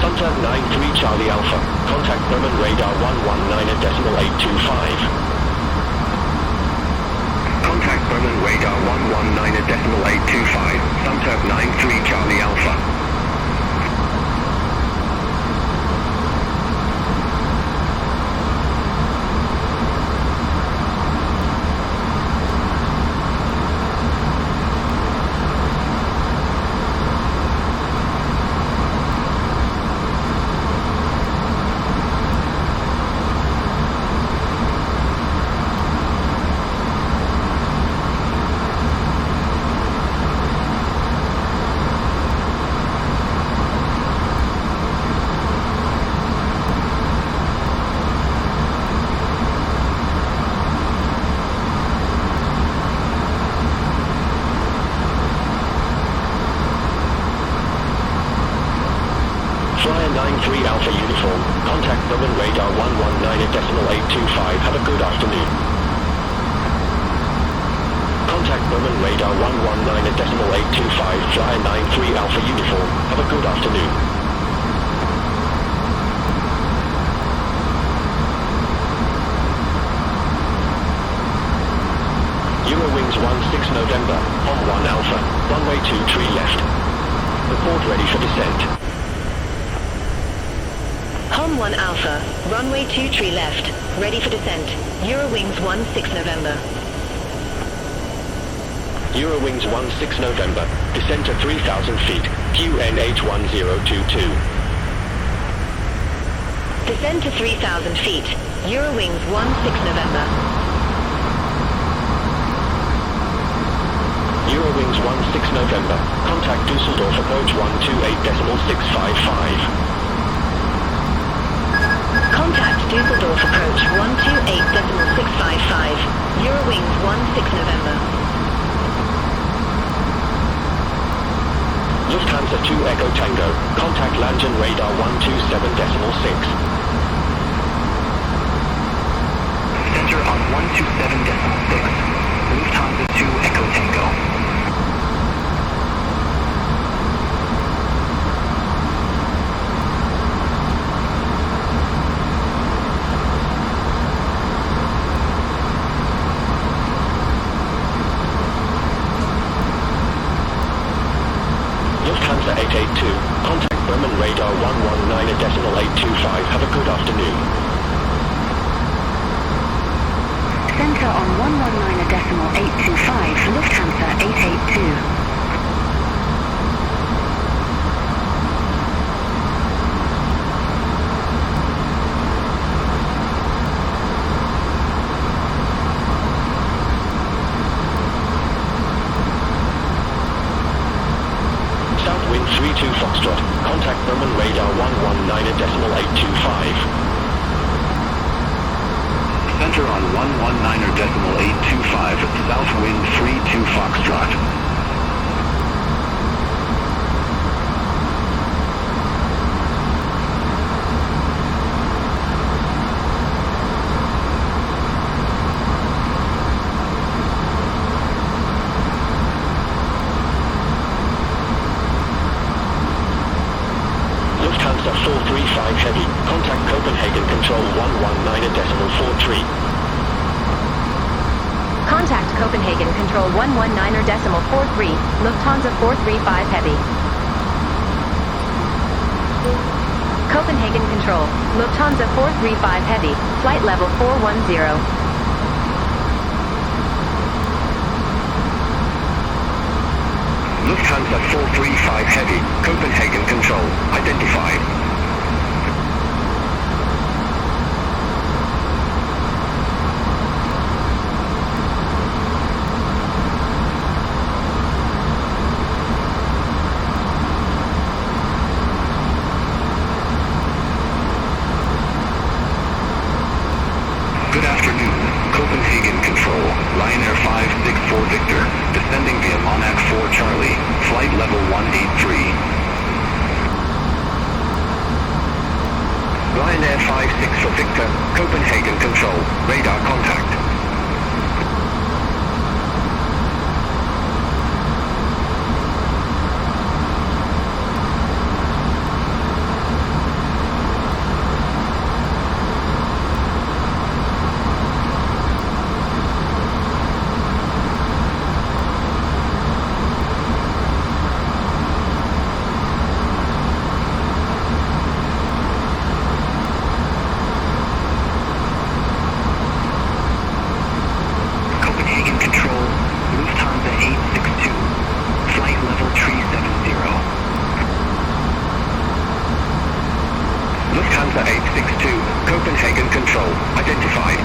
Speaker 5: Sunturn 93 Charlie Alpha, contact Bremen radar 119.825.
Speaker 9: Contact Bremen radar 119.825, Sunturn 93 Charlie Alpha.
Speaker 5: Flyer 93 Alpha Uniform, contact Bremen radar 119.825, have a good afternoon. Contact Bremen radar 119.825, Flyer 93 Alpha Uniform, have a good afternoon. Eurowings 16 November, on 1 Alpha, runway 23 left. Report ready for descent.
Speaker 2: Hom 1 Alpha, runway 23 left, ready for descent, Eurowings 16 November.
Speaker 5: Eurowings 16 November, descent to 3,000 feet, QNH 1022.
Speaker 2: Descend to 3,000 feet, Eurowings 16 November.
Speaker 5: Eurowings 16 November, contact Dusseldorf approach 128.655.
Speaker 2: Contact Dusseldorf approach 128.655, Eurowings 16 November.
Speaker 5: Lufthansa 2 Echo Tango, contact Langen radar 127.6.
Speaker 9: Center on 127.6, Lufthansa 2 Echo Tango.
Speaker 5: 119.825. Have a good afternoon.
Speaker 6: Center on 119.825 for Lufthansa 882.
Speaker 5: Southwind 32 Foxtrot. Contact Berman radar 119.825.
Speaker 9: Center on 119.825 at Southwind 32 Foxtrot.
Speaker 5: Lufthansa 435 Heavy. Contact Copenhagen Control 119.43.
Speaker 2: Contact Copenhagen Control 119.43, Lufthansa 435 Heavy. Copenhagen Control, Lufthansa 435 Heavy, flight level 410.
Speaker 5: Lufthansa 435 Heavy. Copenhagen Control. Identified.
Speaker 9: Good afternoon, Copenhagen Control, Ryanair 564 Victor, descending via Monarch 4 Charlie, flight level 183.
Speaker 5: Ryanair 56 for Victor. Copenhagen Control. Radar contact.
Speaker 9: Copenhagen Control, Lufthansa 862, flight level 370.
Speaker 5: Lufthansa 862. Copenhagen Control. Identified.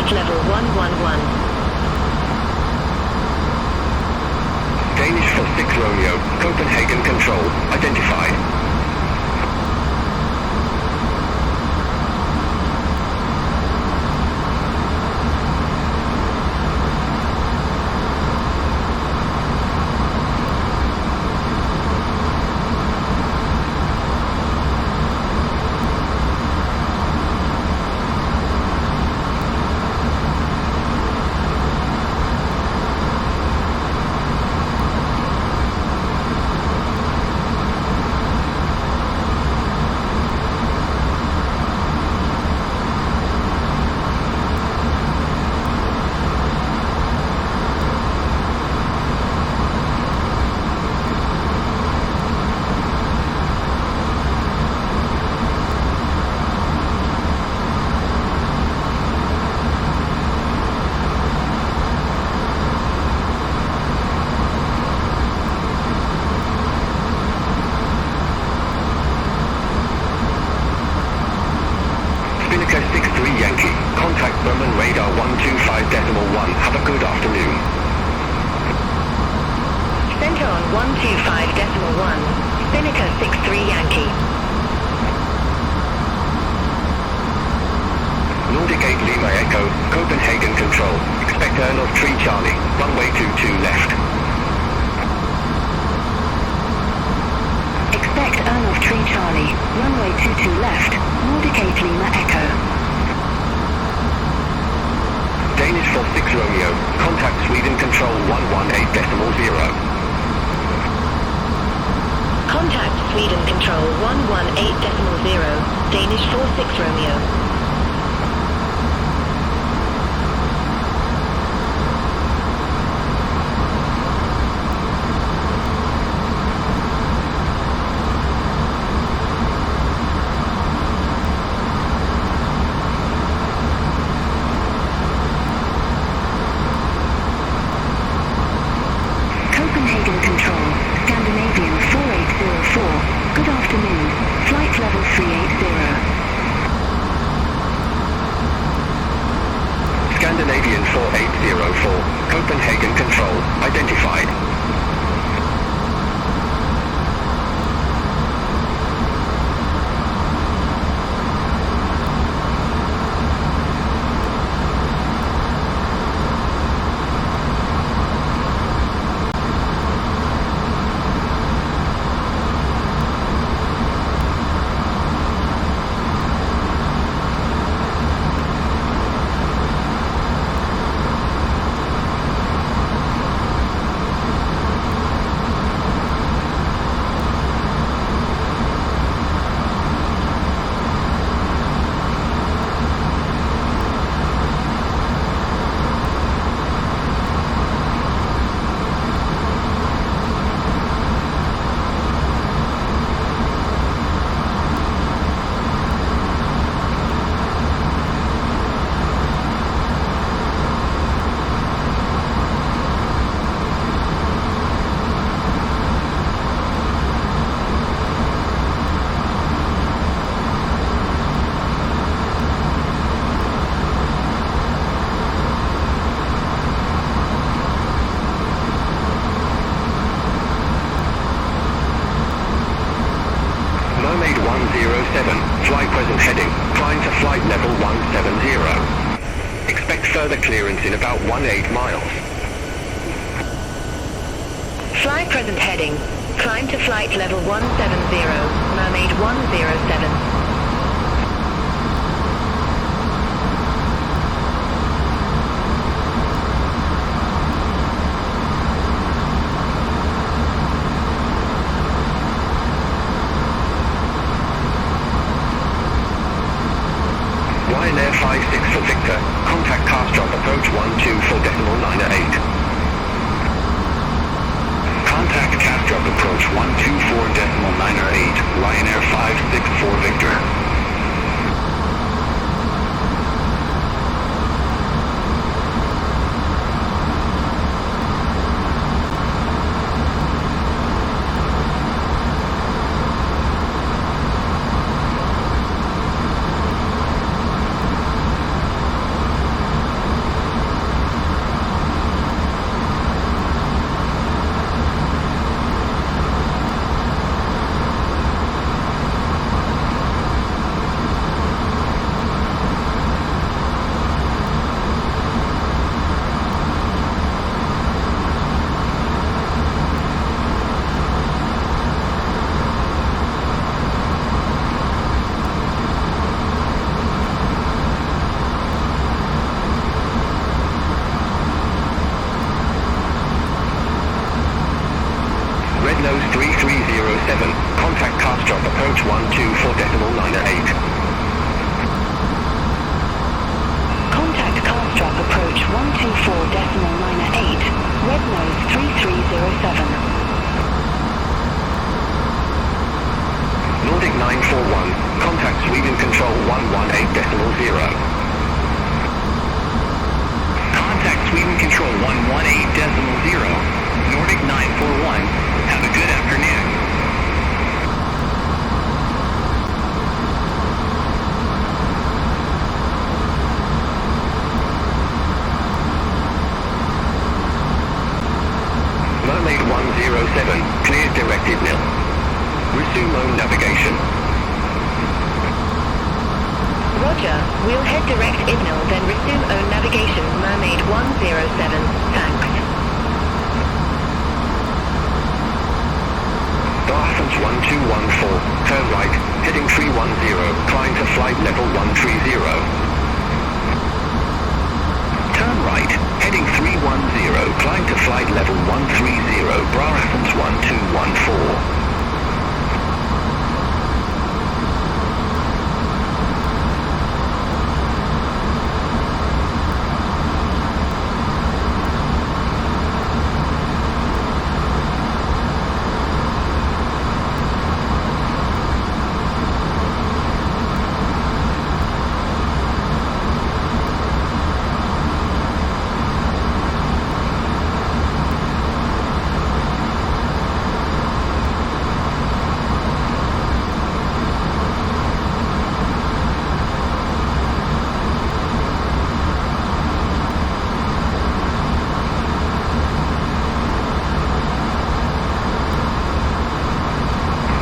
Speaker 3: flight level 111.
Speaker 5: Danish for 6 Romeo, Copenhagen Control, identified. 3307, contact cast drop approach 124.98.
Speaker 6: Contact cast drop approach 124.98, red nose 3307.
Speaker 5: Nordic 941, contact Sweden control 118.0.
Speaker 9: Contact Sweden control 118.0. Nordic 941, have a good afternoon.
Speaker 5: Mermaid 107, cleared directed nil. Resume own navigation.
Speaker 2: Roger, we'll head direct Intl, then resume own navigation, Mermaid 107, thanks.
Speaker 5: Athens 1214, turn right, heading 310, climb to flight level 130. Turn right, heading 310, climb to flight level 130, Athens 1214.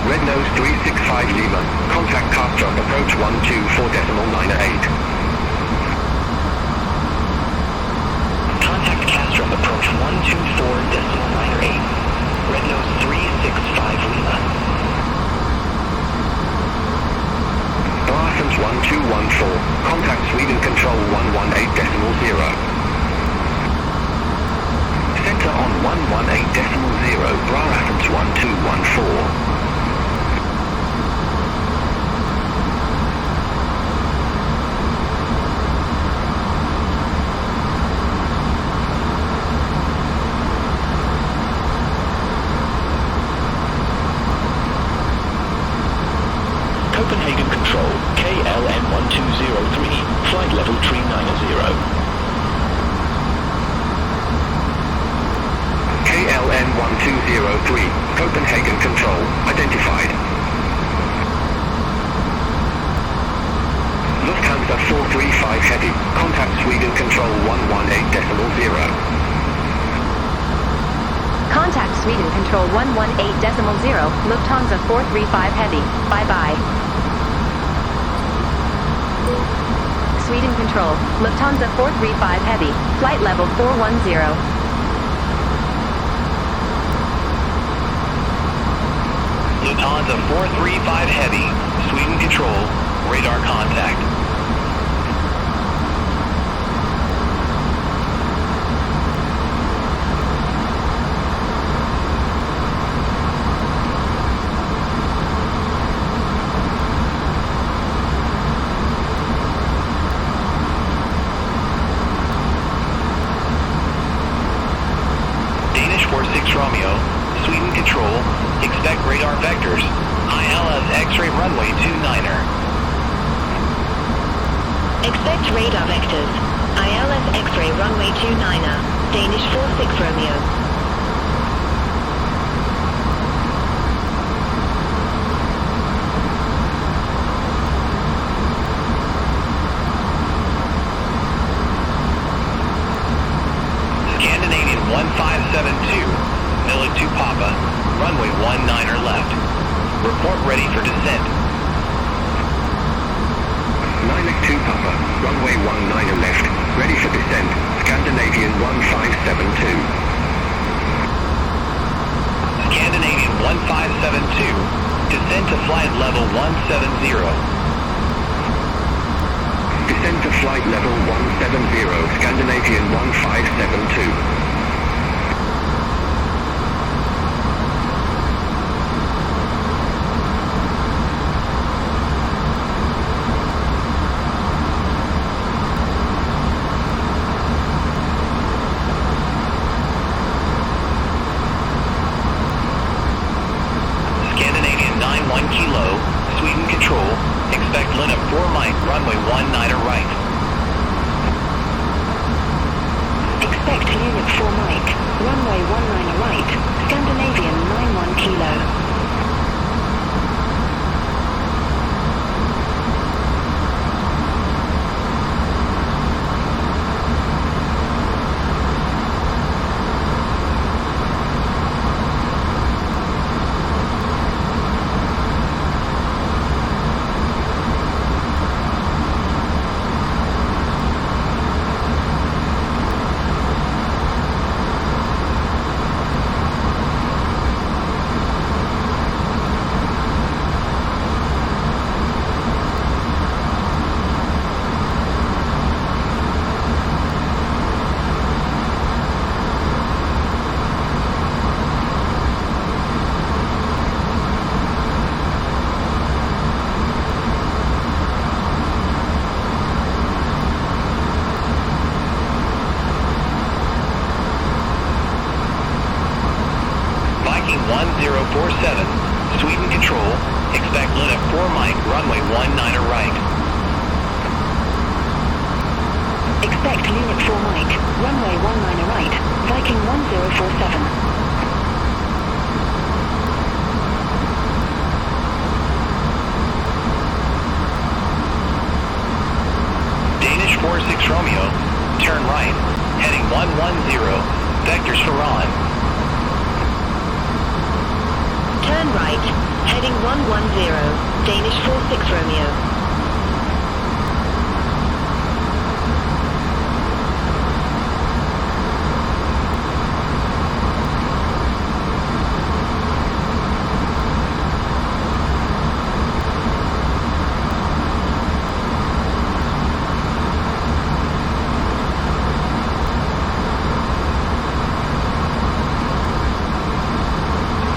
Speaker 5: Red nose 365 Lima, contact cast drop approach 124.98.
Speaker 7: Contact cast drop approach 124.98. Red nose 365 Lima.
Speaker 5: Athens 1214, contact Sweden control 118.0. Center on 118.0, Athens 1214.
Speaker 10: Copenhagen Control, KLM 1203, flight level 390.
Speaker 5: KLM 1203, Copenhagen Control, identified. Lufthansa 435 Heavy, contact Sweden control 118.0.
Speaker 2: Contact Sweden control 118.0, Lufthansa 435 Heavy, bye-bye. Sweden control, Lufthansa 435 Heavy, flight level 410.
Speaker 7: Lufthansa 435 Heavy, Sweden control, radar contact. Danish 46 Romeo, Sweden control, expect radar vectors, ILS X-ray runway 29er.
Speaker 2: Expect radar vectors, ILS X-ray runway 29er, Danish 46 Romeo.
Speaker 7: Scandinavian 1572, Miller 2 Papa, runway 19er left. Report ready for descent.
Speaker 5: 9x2 Papa, runway 19er left, ready for descent, Scandinavian 1572.
Speaker 7: Scandinavian 1572, descend to flight level 170.
Speaker 5: Descend to flight level 170, Scandinavian 1572.
Speaker 7: expect Luna 4 Mike, runway 19 right.
Speaker 6: Expect Unit 4 Mike, runway 19 right, Scandinavian 91 kilo.
Speaker 7: Viking 1047, Sweden Control, expect Luna 4 Mike, runway 19 right.
Speaker 6: Expect Unit 4 Mike, runway 19 right, Viking 1047.
Speaker 7: Danish 46 Romeo, turn right, heading 110, vectors for Ron.
Speaker 2: Turn right, heading 110, Danish 46 Romeo.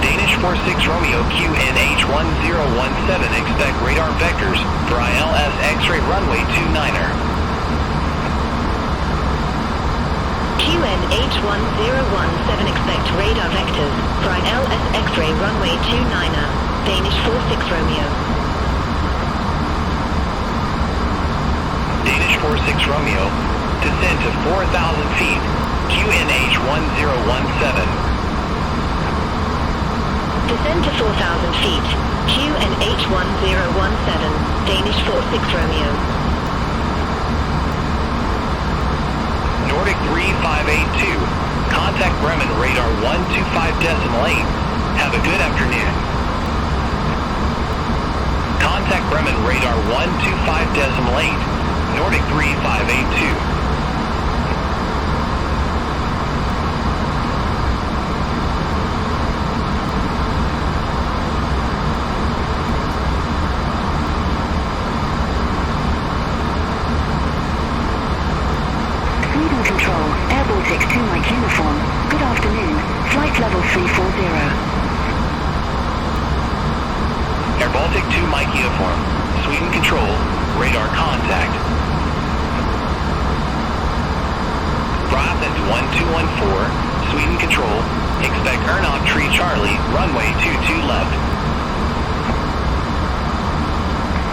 Speaker 7: Danish 46 Romeo QNH 1017, expect radar vectors for ILS X-ray runway 29er.
Speaker 2: QNH 1017, expect radar vectors for ILS X-ray runway 29er, Danish 46 Romeo.
Speaker 7: Danish 46 Romeo, descend to 4,000 feet, QNH 1017.
Speaker 2: Descend to 4,000 feet, QNH 1017, Danish 46 Romeo.
Speaker 7: Nordic 3582, contact Bremen radar 125.8. Have a good afternoon. Contact Bremen radar 125.8, Nordic 3582.
Speaker 6: Sweden Control, Air Baltic 2 Mike uniform. Good afternoon, flight level 340.
Speaker 7: Air Baltic 2 Mike uniform, Sweden Control, radar contact. Brabant 1214, Sweden Control, expect Aerosoft Tree Charlie, runway 22 left.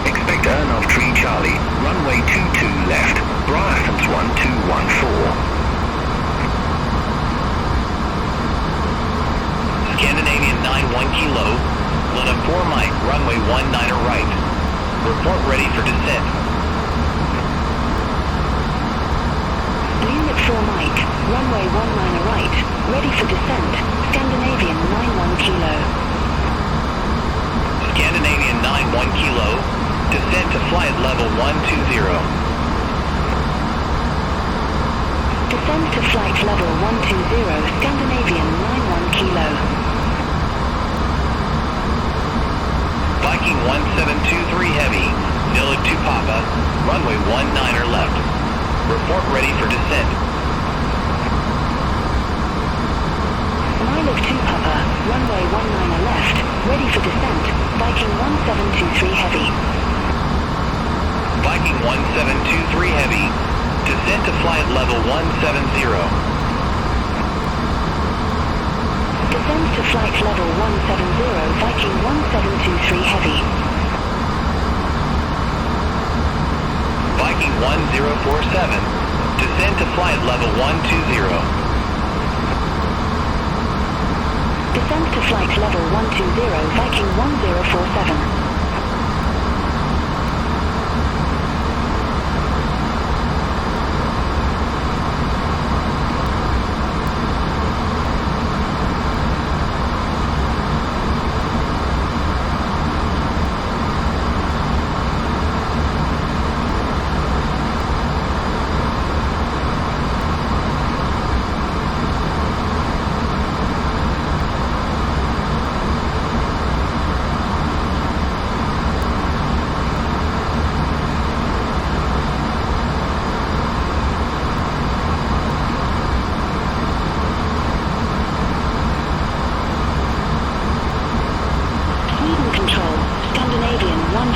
Speaker 9: Expect Aerosoft Tree Charlie, runway 22 left, Brabant 1214.
Speaker 7: Scandinavian 91 kilo, Luna 4 Mike, runway 19 right. Report ready for descent.
Speaker 6: Unit 4 Mike, runway 19 right, ready for descent, Scandinavian 91 kilo.
Speaker 7: Scandinavian 91 kilo, descent to flight level 120.
Speaker 6: Descend to flight level 120, Scandinavian 91 kilo.
Speaker 7: Viking 1723 Heavy, Nilla 2 Papa, runway 19er left. Report ready for descent.
Speaker 6: Milo 2 Papa, runway 19er left, ready for descent, Viking 1723 Heavy.
Speaker 7: Viking 1723 Heavy, descent to flight level 170.
Speaker 6: Descend to flight level 170, Viking 1723 Heavy.
Speaker 7: 1047. Descend to flight level 120.
Speaker 6: Descend to flight level 120 Viking 1047.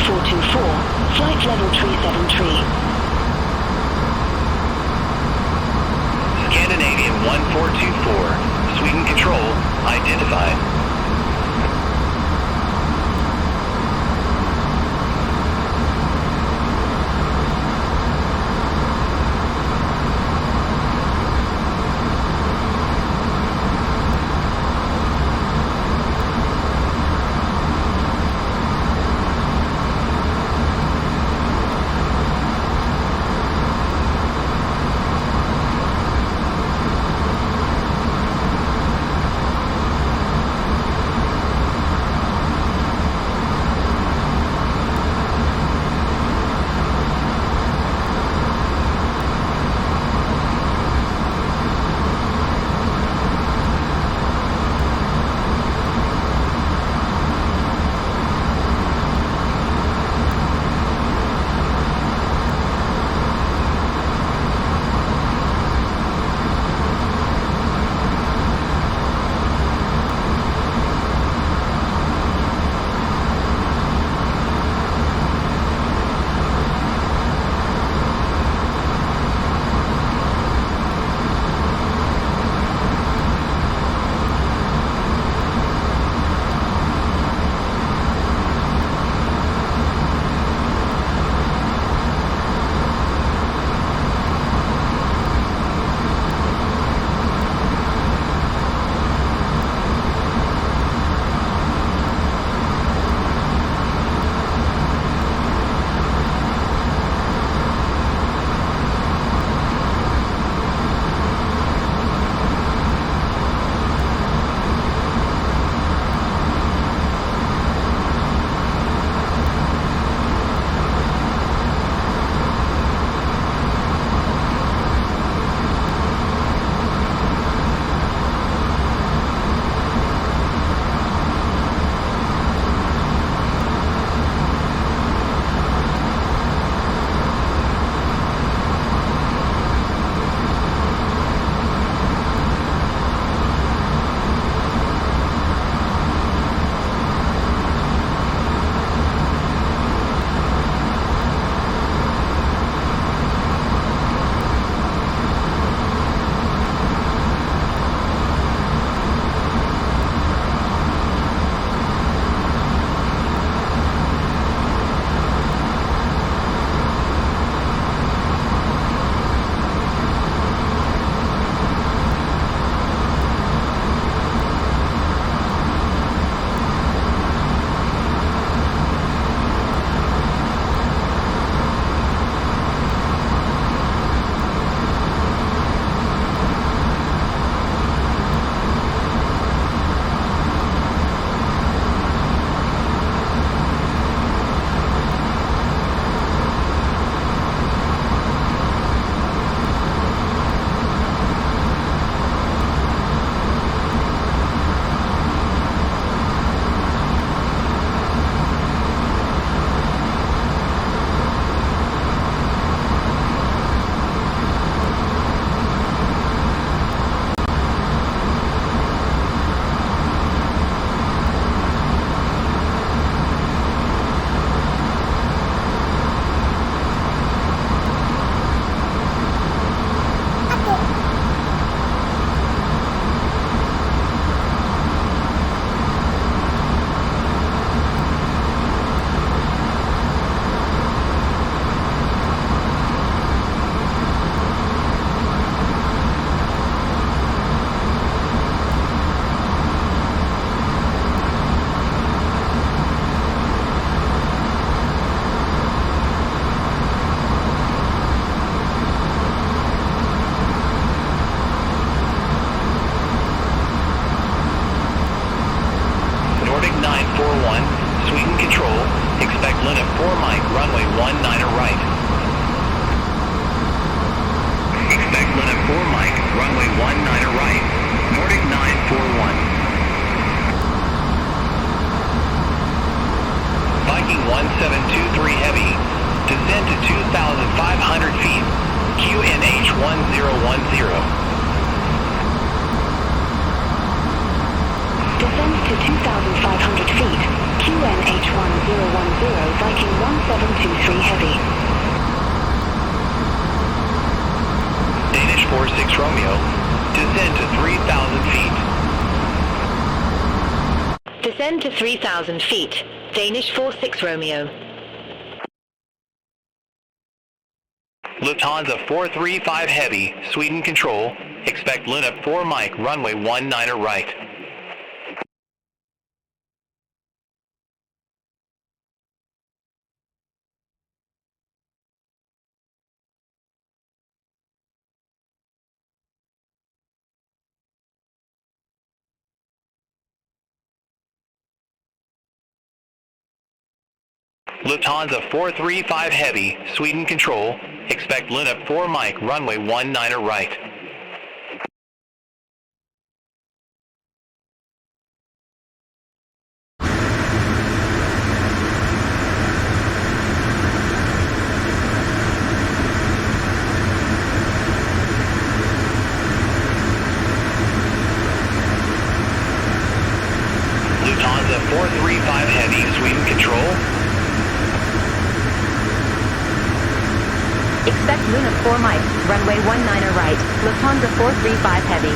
Speaker 6: Flight level 373.
Speaker 7: Scandinavian 1424. Sweden Control identified. control. Expect Linux 4 Mike, runway 19er right.
Speaker 9: Expect Linux 4 Mike, runway 19er right. Nordic 941.
Speaker 7: Viking 1723 Heavy, descend to 2,500 feet, QNH 1010.
Speaker 6: Descend to 2,500 feet, QNH 1010, Viking 1723 Heavy.
Speaker 7: Danish 46 Romeo, descend to 3,000 feet.
Speaker 2: Descend to 3,000 feet. Danish 46 Romeo.
Speaker 7: Lufthansa 435 Heavy, Sweden control. Expect Linux 4 Mike, runway 19er right. Lufthansa 435 Heavy, Sweden control. Expect Linux 4 Mike, runway 19er right. Lufthansa 435 Heavy, Sweden control.
Speaker 2: Expect Luna 4 Mike, runway 19er right, Lufthansa 435 Heavy.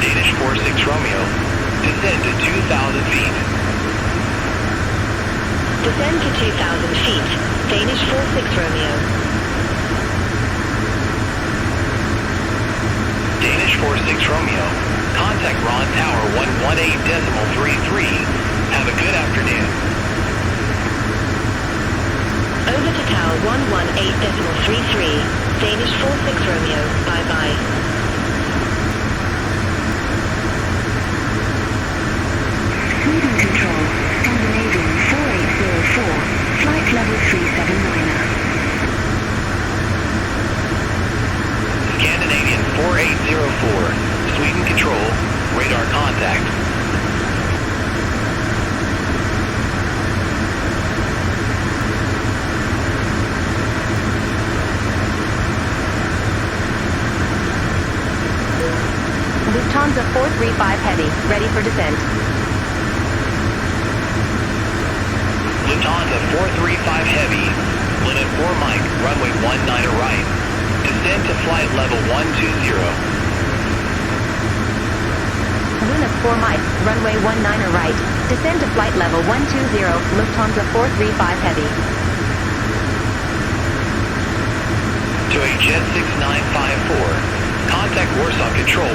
Speaker 7: Danish 46 Romeo, descend to 2,000 feet.
Speaker 2: Descend to 2,000 feet, Danish 46 Romeo.
Speaker 7: Danish 46 Romeo, contact Ron Tower 118.33. Have a good afternoon.
Speaker 2: Over to Tower 118.33, Danish 46 Romeo, bye-bye.
Speaker 6: Sweden control, Scandinavian 4804, flight level 379er.
Speaker 7: Scandinavian 4804, Sweden control, radar contact.
Speaker 2: Lufthansa 435 Heavy, ready for descent.
Speaker 7: Lufthansa 435 Heavy, Linux 4 Mike, runway 19er right. Descend to flight level 120.
Speaker 2: Luna 4 Mike, runway 19er right, descend to flight level 120, Lufthansa 435 Heavy.
Speaker 7: To a Jet 6954, contact Warsaw Control 127.45.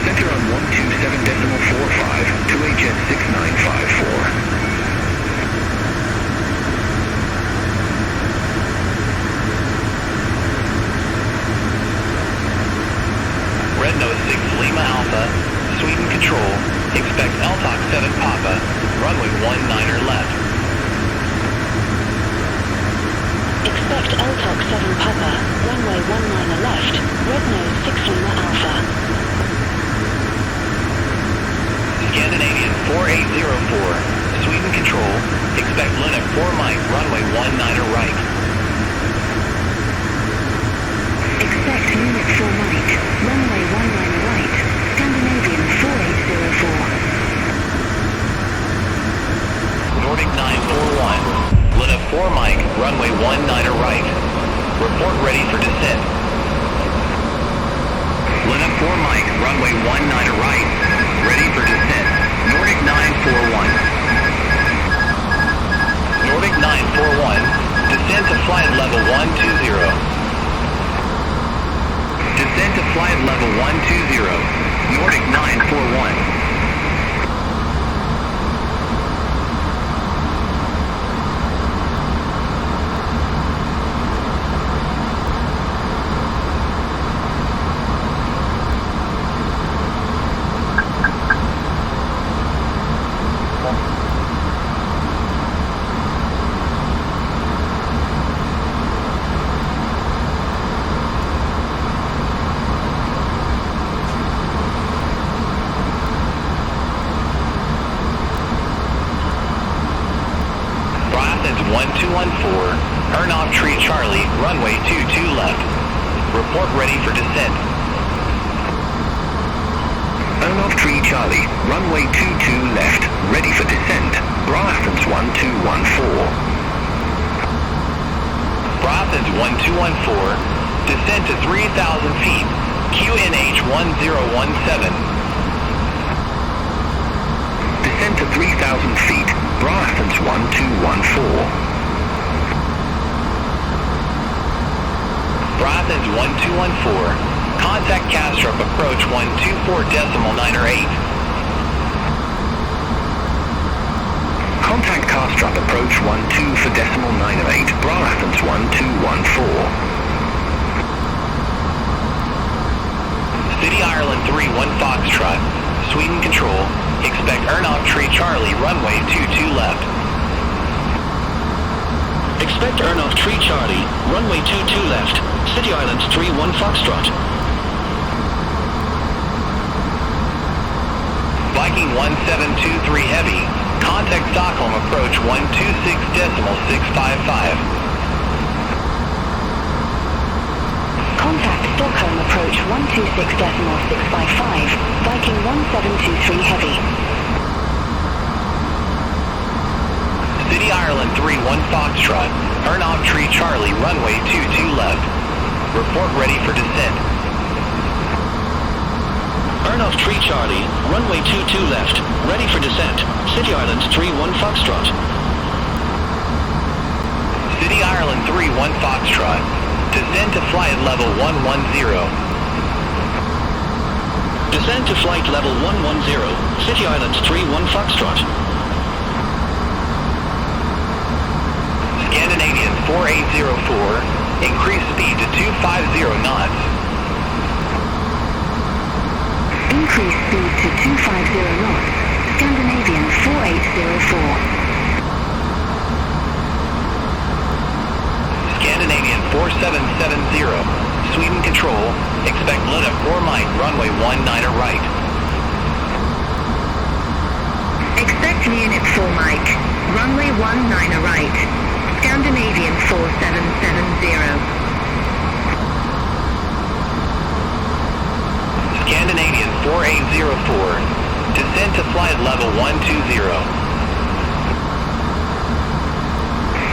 Speaker 9: Center on 127.45, 2HF 6954.
Speaker 7: Red Nose 6 Lima Alpha, Sweden control, expect LTOC 7 Papa, runway 19er left.
Speaker 6: Expect LTOC 7 Papa, runway 19er left, Red Nose 6 Lima Alpha.
Speaker 7: Scandinavian 4804, Sweden control, expect Linux 4 Mike, runway 19er right.
Speaker 6: Expect Munich 4 Mike, runway 19er right, Scandinavian 4804.
Speaker 7: Nordic 941, Linux 4 Mike, runway 19er right. Report ready for descent.
Speaker 9: Linux 4 Mike, runway 19er right. Ready for descent. Nordic 941.
Speaker 7: Nordic 941, descend to off tree Charlie, runway 22 left. Report ready for descent.
Speaker 9: Earn off tree Charlie, runway 22 left, ready for descent. Athens 1214.
Speaker 7: Athens 1214, descent to 3,000 feet, QNH 1017.
Speaker 9: Descent to 3,000 feet, Athens 1214.
Speaker 7: Athens 1214, contact Castrop approach 124.908.
Speaker 9: Contact Castrop approach 12 for 908, Athens 1214.
Speaker 7: City Ireland 31 Foxtrot, Sweden control, expect earn-off tree Charlie, runway 22 left.
Speaker 10: Expect earn-off tree Charlie, runway 22 left, City Islands 31 Foxtrot.
Speaker 7: Viking 1723 Heavy, contact Stockholm approach 126.655.
Speaker 6: Contact Stockholm approach 126.655, Viking 1723 Heavy.
Speaker 7: City Ireland 31 Foxtrot, earn off tree Charlie, runway 22 left. Report ready for descent.
Speaker 10: Earn off tree Charlie, runway 22 left, ready for descent. City Islands 31 Foxtrot.
Speaker 7: City Ireland 31 Foxtrot, descend to flight level 110.
Speaker 10: Descend to flight level 110, City Islands 31 Foxtrot.
Speaker 7: Scandinavian 4804, increase speed to 250 knots.
Speaker 6: Increase speed to 250 knots. Scandinavian 4804.
Speaker 7: Scandinavian 4770, Sweden control, expect lit up 4 Mike, runway 19 right.
Speaker 6: Expect unit 4 Mike, runway 19 right. Scandinavian 4770.
Speaker 7: Scandinavian 4804, descend to flight level 120.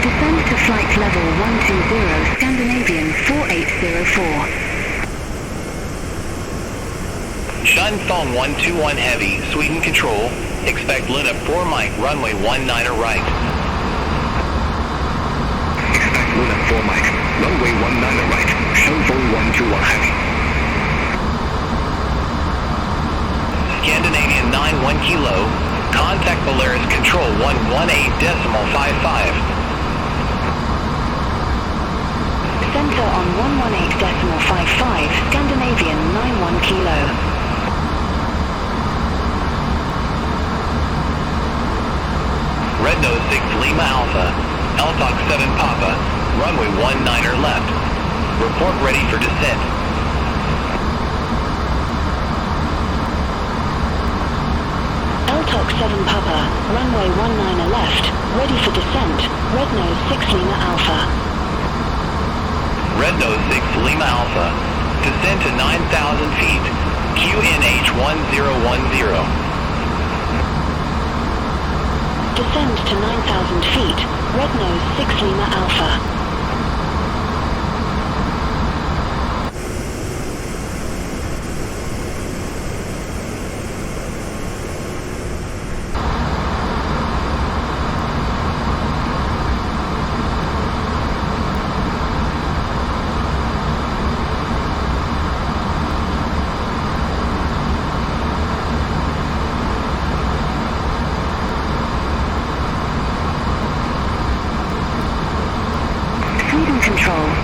Speaker 6: Descend to flight level 120, Scandinavian 4804.
Speaker 7: Shunfeng 121 Heavy, Sweden control, expect lit up 4 Mike, runway 19 right.
Speaker 9: Expect lit up 4 Mike, runway 19 right, Shunfeng 121 Heavy.
Speaker 7: Scandinavian 91 Kilo, contact Polaris control 118.55.
Speaker 6: Center on 118.55, Scandinavian 91 Kilo.
Speaker 7: Red Nose 6 Lima Alpha, Alpha 7 Papa, runway 19 left. Report ready for descent.
Speaker 6: Altoc 7 Papa, runway 19 left, ready for descent, Red Nose 6 Lima Alpha.
Speaker 7: Red Nose 6 Lima Alpha, descend to 9,000 feet, QNH 1010.
Speaker 6: Descend to 9,000 feet, Red Nose 6 Lima Alpha.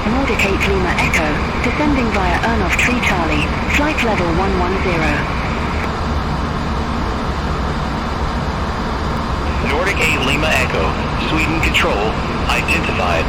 Speaker 6: Nordic 8 Lima Echo, descending via Earnoff Tree Charlie, flight level 110.
Speaker 7: Nordic 8 Lima Echo, Sweden control, identified.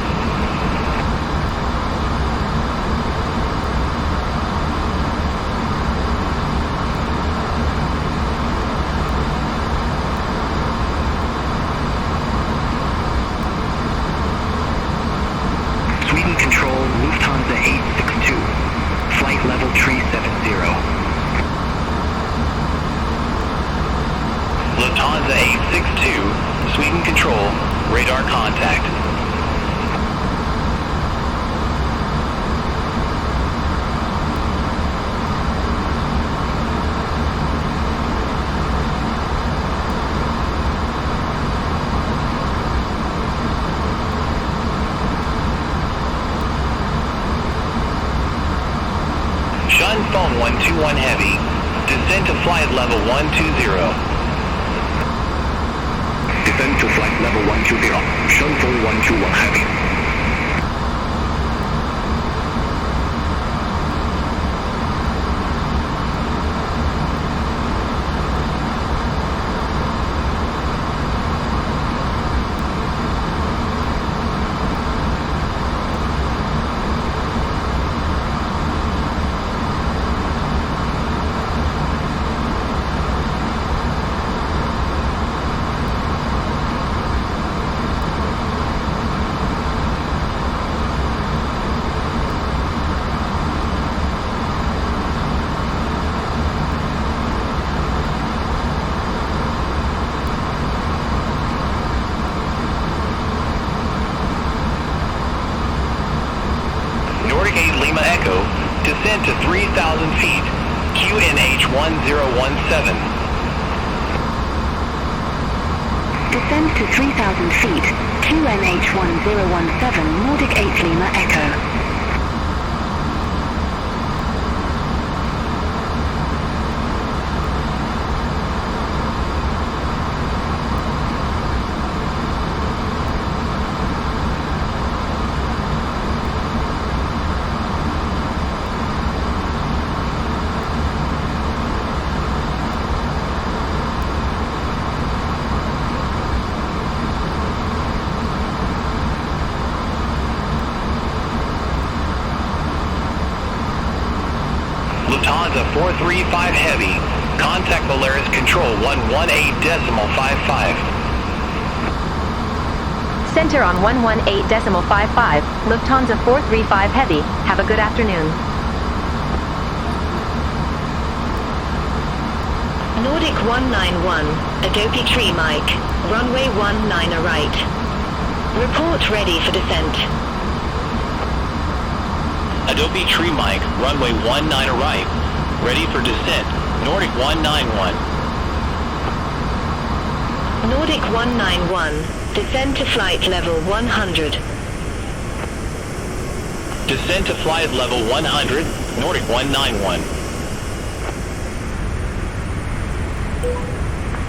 Speaker 7: Shun phone 121 heavy. Descend to flight level 120.
Speaker 9: Descend to flight level 120. Shun phone 121 heavy.
Speaker 7: Nordic 8 Lima Echo, descend to 3,000 feet, QNH 1017.
Speaker 6: Descend to 3,000 feet, QNH 1017, Nordic 8 Lima Echo.
Speaker 7: Lufthansa 435 Heavy, contact Polaris Control 118.55.
Speaker 2: Center on 118.55, Lufthansa 435 Heavy. Have a good afternoon.
Speaker 3: Nordic 191, Adobe Tree Mic, runway 19 right. Report ready for descent.
Speaker 7: Adobe Tree Mic, runway 19 right, ready for descent, Nordic 191.
Speaker 3: Nordic 191, descend to flight level 100.
Speaker 7: Descend to flight level 100, Nordic 191.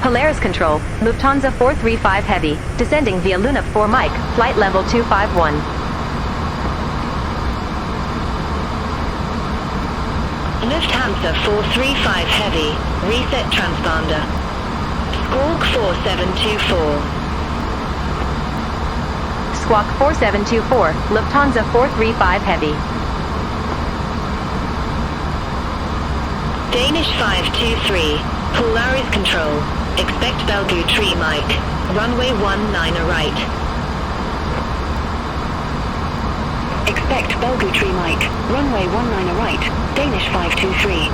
Speaker 2: Polaris Control, Lufthansa 435 Heavy, descending via Luna 4 Mike, flight level 251.
Speaker 3: Lufthansa 435 Heavy, reset transponder. Squawk 4724.
Speaker 2: Squawk 4724, Lufthansa 435 Heavy.
Speaker 3: Danish 523, Polaris Control, expect Belgu Tree Mic, runway 19 right.
Speaker 6: Expect Belgu Tree Mic, runway 19 right, Danish 523.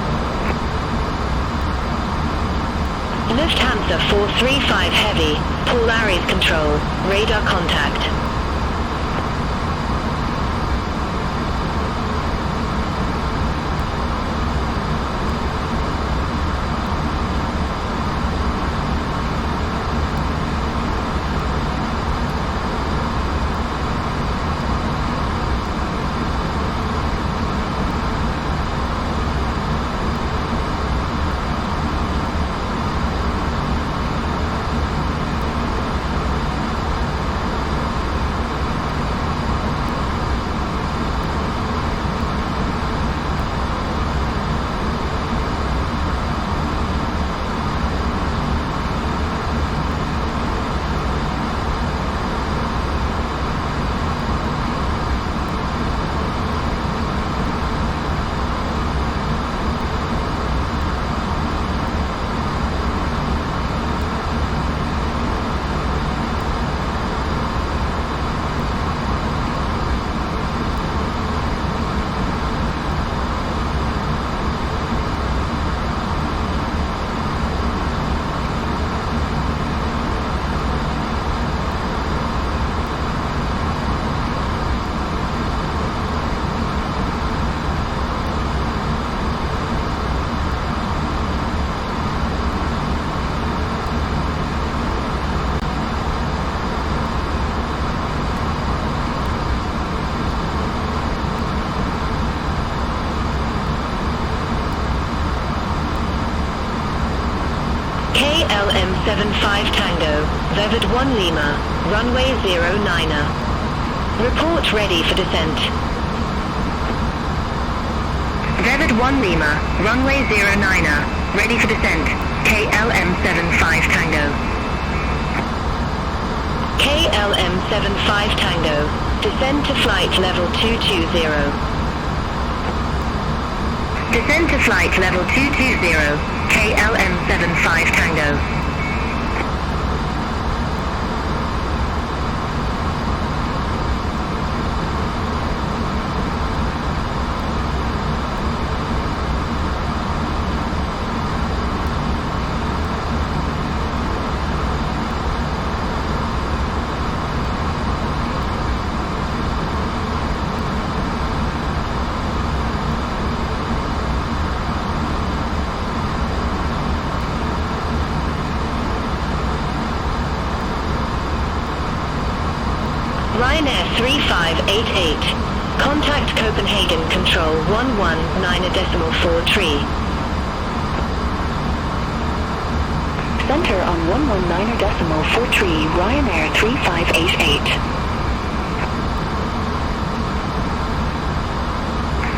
Speaker 3: Lufthansa 435 Heavy, Polaris Control, radar contact.
Speaker 2: 75 Tango, Vevad 1 Lima, runway 09er. Report ready for descent.
Speaker 6: Vevad 1 Lima, runway 09er, ready for descent. KLM 75 Tango.
Speaker 2: KLM 75 Tango, descend to flight level 220.
Speaker 6: Descend to flight level 220, KLM 75 Tango.
Speaker 2: Ryanair 3588. Contact Copenhagen Control 119.43.
Speaker 6: Center on 119.43, Ryanair 3588.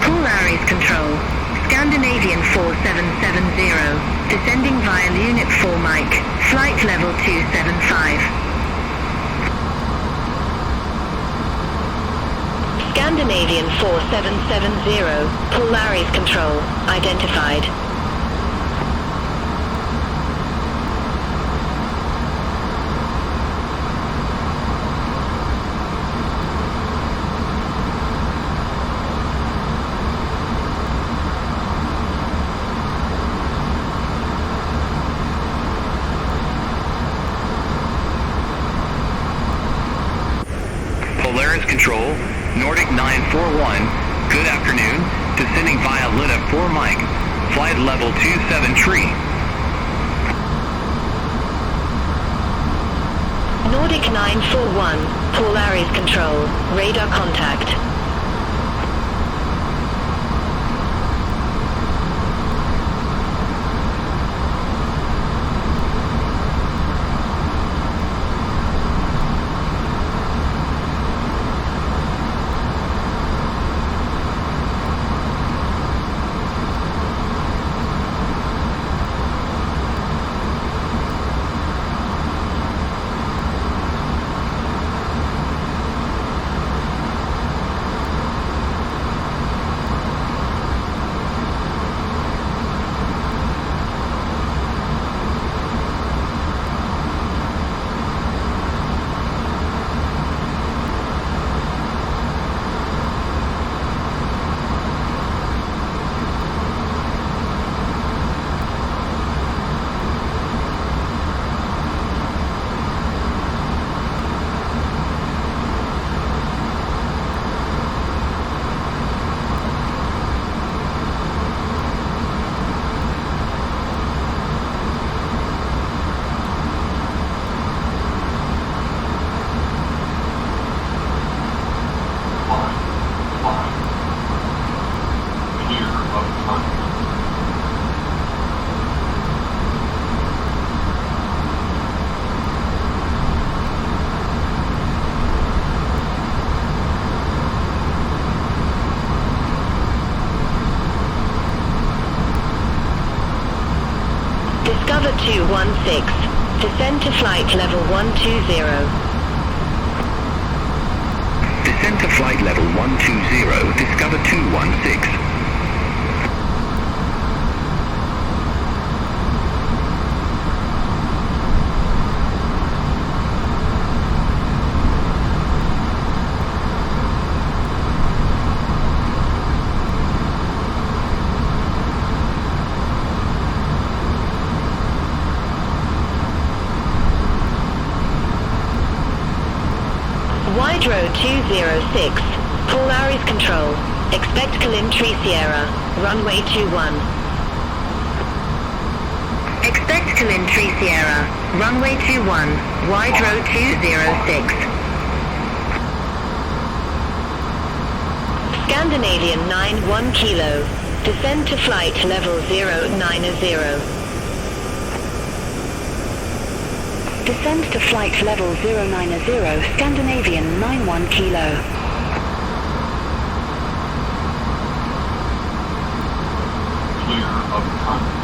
Speaker 6: Polaris Control, Scandinavian 4770, descending via unit 4 Mike, flight level 275.
Speaker 2: Scandinavian 4770, Polaris Control, identified.
Speaker 9: Polaris Control, Nordic 941, good afternoon, descending via Lida 4 Mike, flight level 273.
Speaker 2: Nordic 941, Polaris Control, radar contact. Discover 216. Descend to flight level 120.
Speaker 9: Descend to flight level 120, discover 216.
Speaker 2: Wide road 206, Polaris Control, expect Calintri Sierra, runway 21.
Speaker 6: Expect Calintri Sierra, runway 21, wide road 206.
Speaker 2: Scandinavian 91 Kilo, descend to flight level 090.
Speaker 6: Descend to flight level 090, Scandinavian 91 kilo.
Speaker 8: Clear of conflict.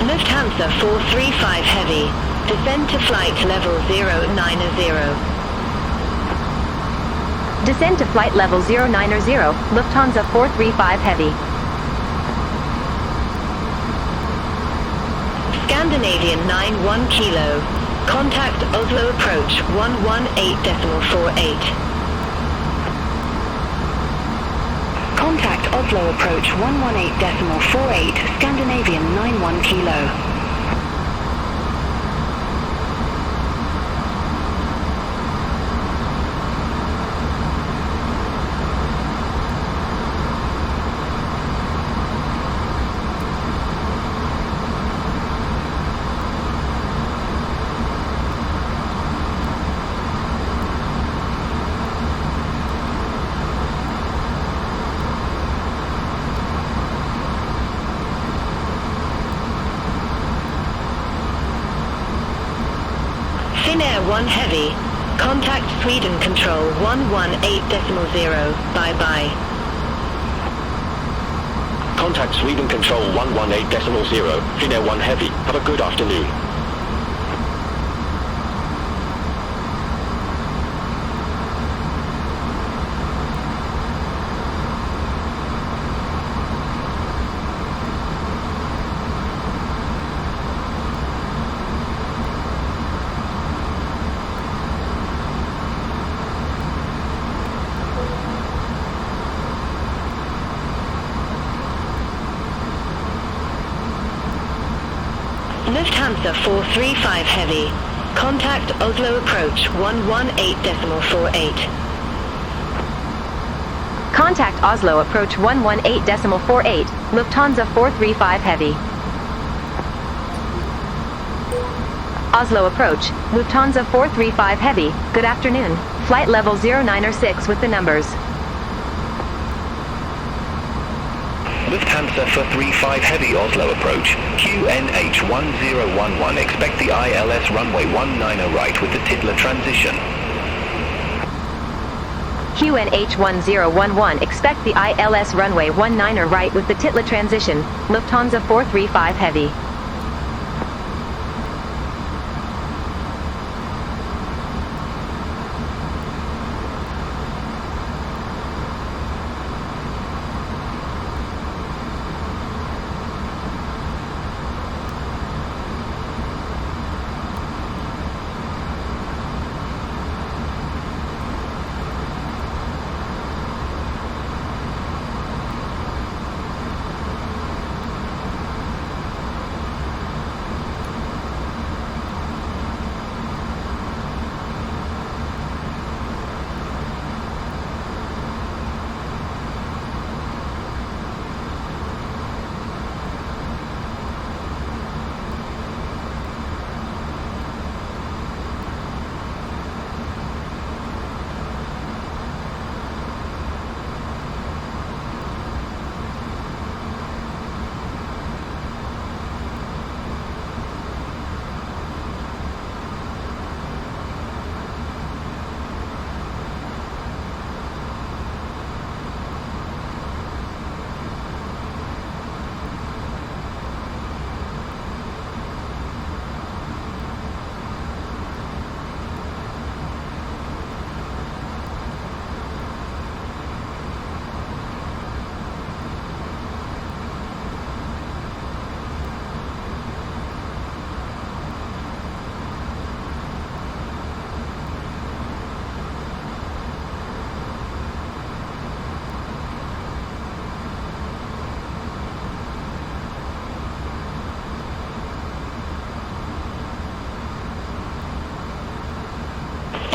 Speaker 3: Lufthansa 435 Heavy, descend to flight level 090.
Speaker 2: Descend to flight level 090, Lufthansa 435 Heavy.
Speaker 3: Scandinavian 91 kilo. Contact Oslo approach 118.48.
Speaker 6: Contact Oslo approach 118.48, Scandinavian 91 kilo.
Speaker 3: Finnair 1 Heavy. Contact Sweden Control 118.0. Bye-bye.
Speaker 5: Contact Sweden Control 118.0, Finnair 1 Heavy. Have a good afternoon.
Speaker 3: Lufthansa 435 Heavy. Contact Oslo approach 118.48.
Speaker 2: Contact Oslo approach 118.48, Lufthansa 435 Heavy. Oslo approach, Lufthansa 435 Heavy, good afternoon. Flight level 096 with the numbers.
Speaker 7: Lufthansa 435 Heavy Oslo approach, QNH1011, expect the ILS runway 19 right with the Intl transition.
Speaker 2: QNH1011, expect the ILS runway 19 right with the Intl transition, Lufthansa 435 Heavy.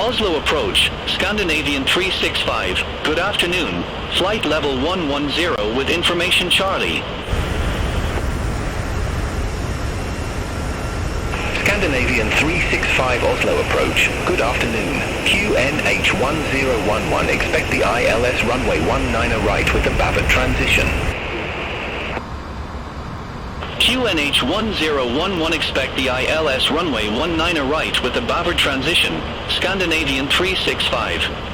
Speaker 10: Oslo approach, Scandinavian 365, good afternoon. Flight level 110 with information Charlie.
Speaker 5: Scandinavian 365 Oslo approach, good afternoon. QNH1011, expect the ILS runway 19 right with the Bavard transition.
Speaker 10: QNH1011, expect the ILS runway 19 right with the Bavard transition. Scandinavian 365.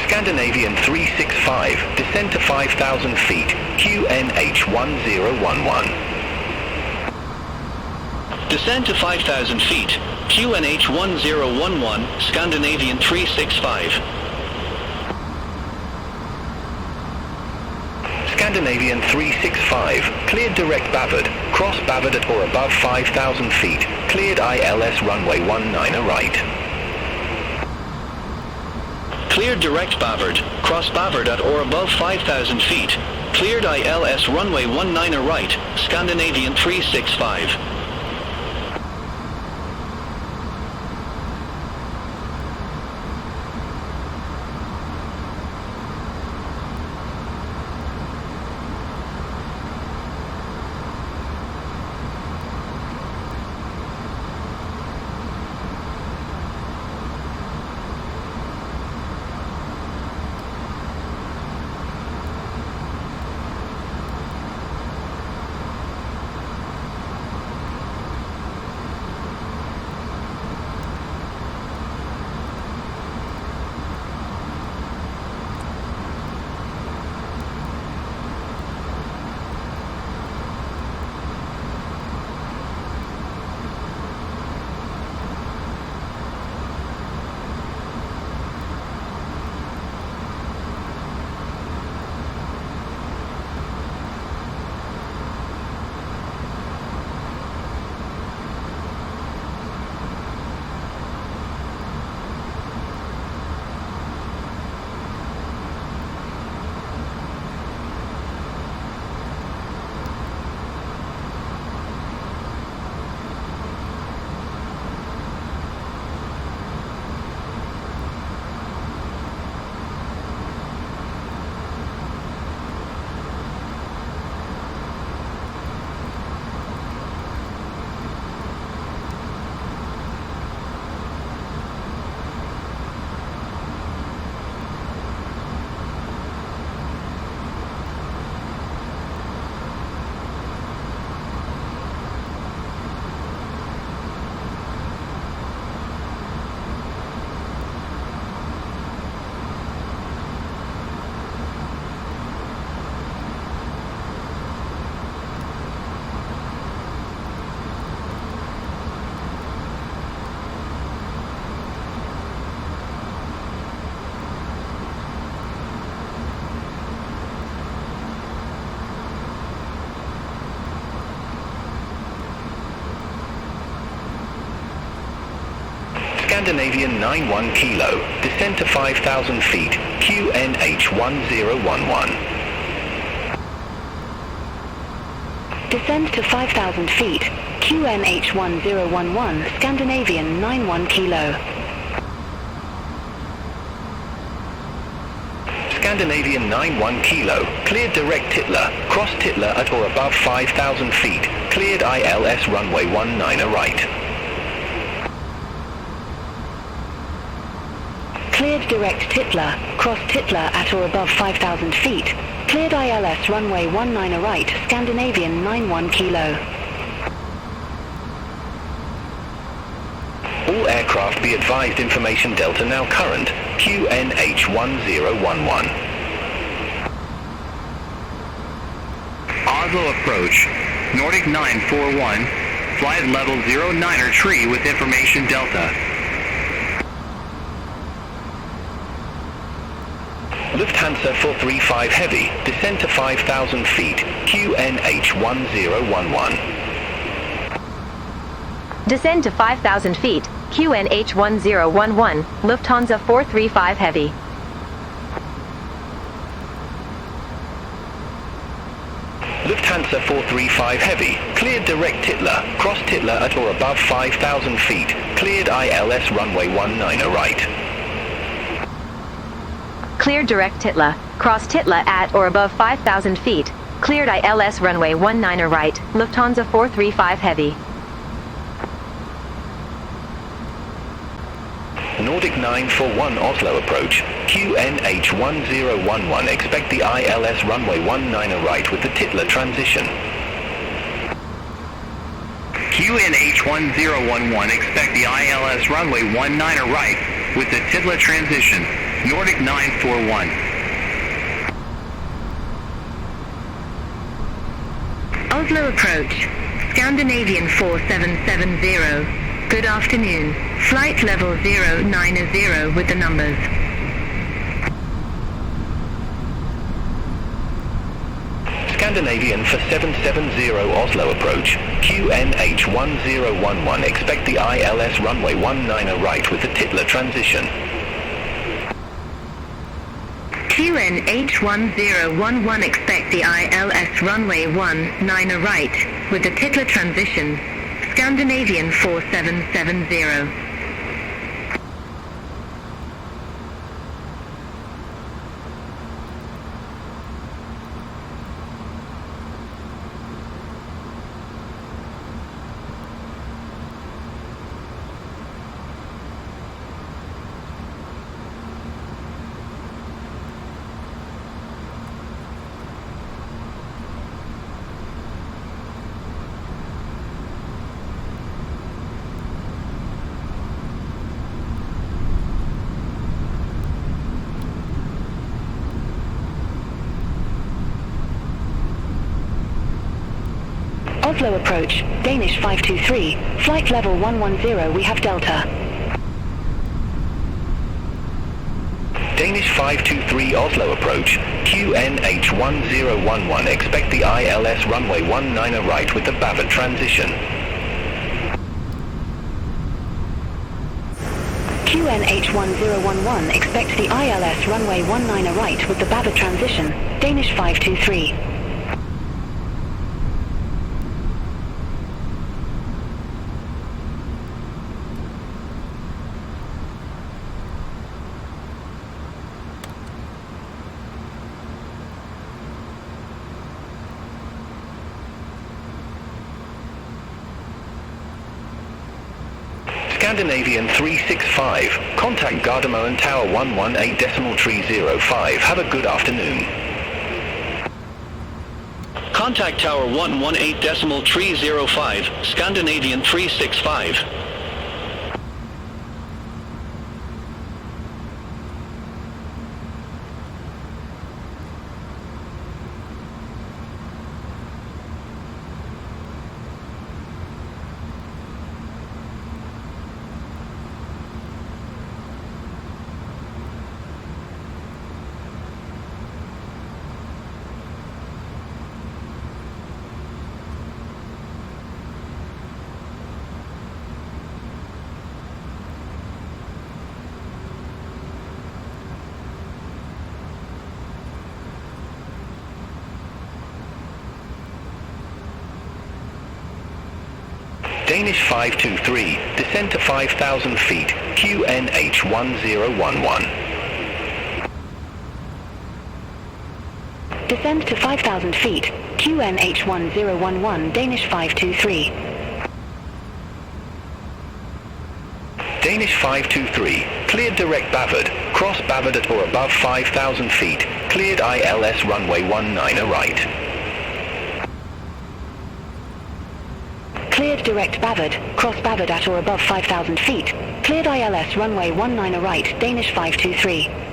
Speaker 5: Scandinavian 365, descend to 5,000 feet, QNH1011.
Speaker 10: Descend to 5,000 feet, QNH1011, Scandinavian 365.
Speaker 5: Scandinavian 365, cleared direct Bavard, cross Bavard at or above 5,000 feet, cleared ILS runway 19 right.
Speaker 10: Cleared direct Bavard, cross Bavard at or above 5,000 feet, cleared ILS runway 19 right, Scandinavian 365.
Speaker 5: Scandinavian 91 Kilo, descend to 5,000 feet, QNH1011.
Speaker 6: Descend to 5,000 feet, QNH1011, Scandinavian 91 Kilo.
Speaker 5: Scandinavian 91 Kilo, cleared direct Titler, cross Titler at or above 5,000 feet, cleared ILS runway 19 right.
Speaker 6: Cleared direct Titler, cross Titler at or above 5,000 feet, cleared ILS runway 19 right, Scandinavian 91 Kilo.
Speaker 5: All aircraft be advised information delta now current, QNH1011.
Speaker 7: Oslo approach, Nordic 941, flight level 09er tree with information delta.
Speaker 5: Lufthansa 435 Heavy, descend to 5,000 feet, QNH1011.
Speaker 2: Descend to 5,000 feet, QNH1011, Lufthansa 435 Heavy.
Speaker 5: Lufthansa 435 Heavy, cleared direct Titler, cross Titler at or above 5,000 feet, cleared ILS runway 19 right.
Speaker 2: Cleared direct Titla, cross Titla at or above 5,000 feet, cleared ILS runway 19 right, Lufthansa 435 Heavy.
Speaker 5: Nordic 941 Oslo approach, QNH1011, expect the ILS runway 19 right with the Titler transition.
Speaker 7: QNH1011, expect the ILS runway 19 right with the Titler transition. Nordic 941.
Speaker 6: Oslo approach, Scandinavian 4770. Good afternoon. Flight level 090 with the numbers.
Speaker 5: Scandinavian for 770 Oslo approach, QNH1011, expect the ILS runway 19 right with the Titler transition.
Speaker 6: QNH1011, expect the ILS runway 19 right with the Titler transition. Scandinavian 4770. Oslo approach, Danish 523, flight level 110, we have Delta.
Speaker 5: Danish 523 Oslo approach, QNH1011, expect the ILS runway 19 right with the Bavard transition.
Speaker 6: QNH1011, expect the ILS runway 19 right with the Bavard transition. Danish 523.
Speaker 5: Scandinavian 365, contact Gardermoen Tower 118.305. Have a good afternoon.
Speaker 10: Contact Tower 118.305, Scandinavian 365.
Speaker 5: Danish 523, descend to 5,000 feet, QNH1011.
Speaker 6: Descend to 5,000 feet. QNH1011 Danish 523.
Speaker 5: Danish 523, cleared direct Bavard. Cross Bavard at or above 5,000 feet. Cleared ILS runway 19 right.
Speaker 6: Cleared direct Bavard. Cross Bavard at or above 5,000 feet. Cleared ILS runway 19 right. Danish 523.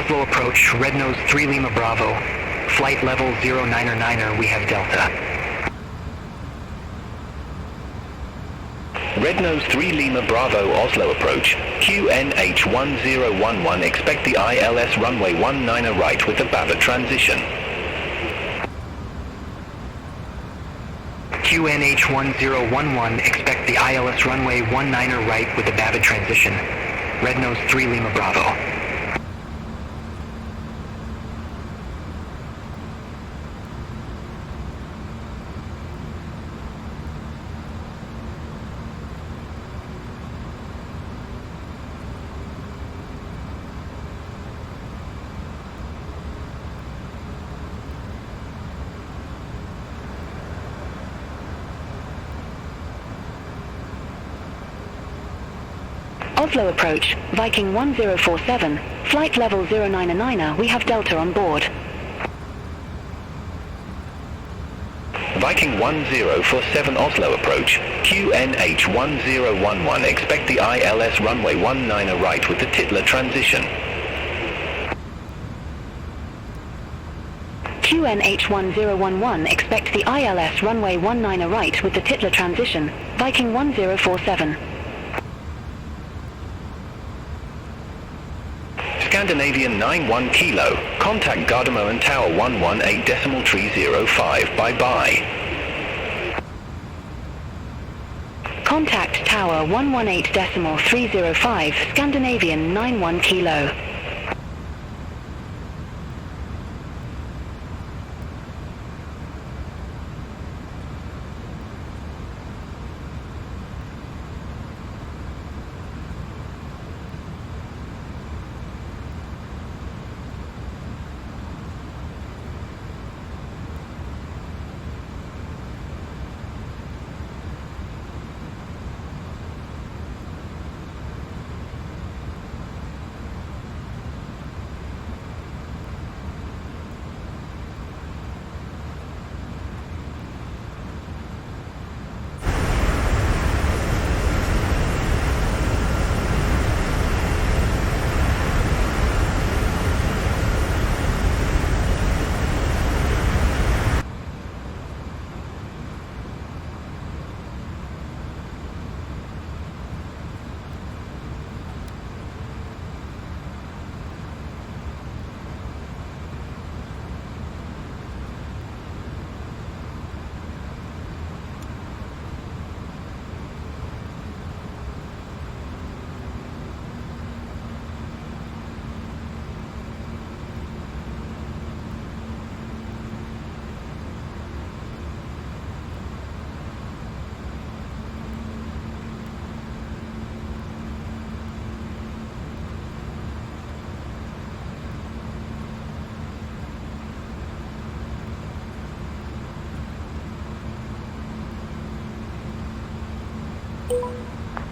Speaker 9: Oslo approach, Red Nose 3 Lima Bravo. Flight level 099er, we have Delta.
Speaker 5: Red Nose 3 Lima Bravo Oslo approach. QNH1011, expect the ILS runway 19 right with the Bavard transition.
Speaker 9: QNH1011, expect the ILS runway 19 right with the Bavard transition. Red Nose 3 Lima Bravo.
Speaker 6: Oslo approach, Viking 1047, flight level 099er, we have Delta on board.
Speaker 5: Viking 1047 Oslo approach. QNH1011, expect the ILS runway 19 right with the Titler transition.
Speaker 6: QNH1011, expect the ILS runway 19 right with the Titler transition. Viking 1047.
Speaker 5: Scandinavian 91 Kilo, contact Gardermoen and Tower 118.305, bye-bye.
Speaker 6: Contact Tower 118.305, Scandinavian 91 Kilo.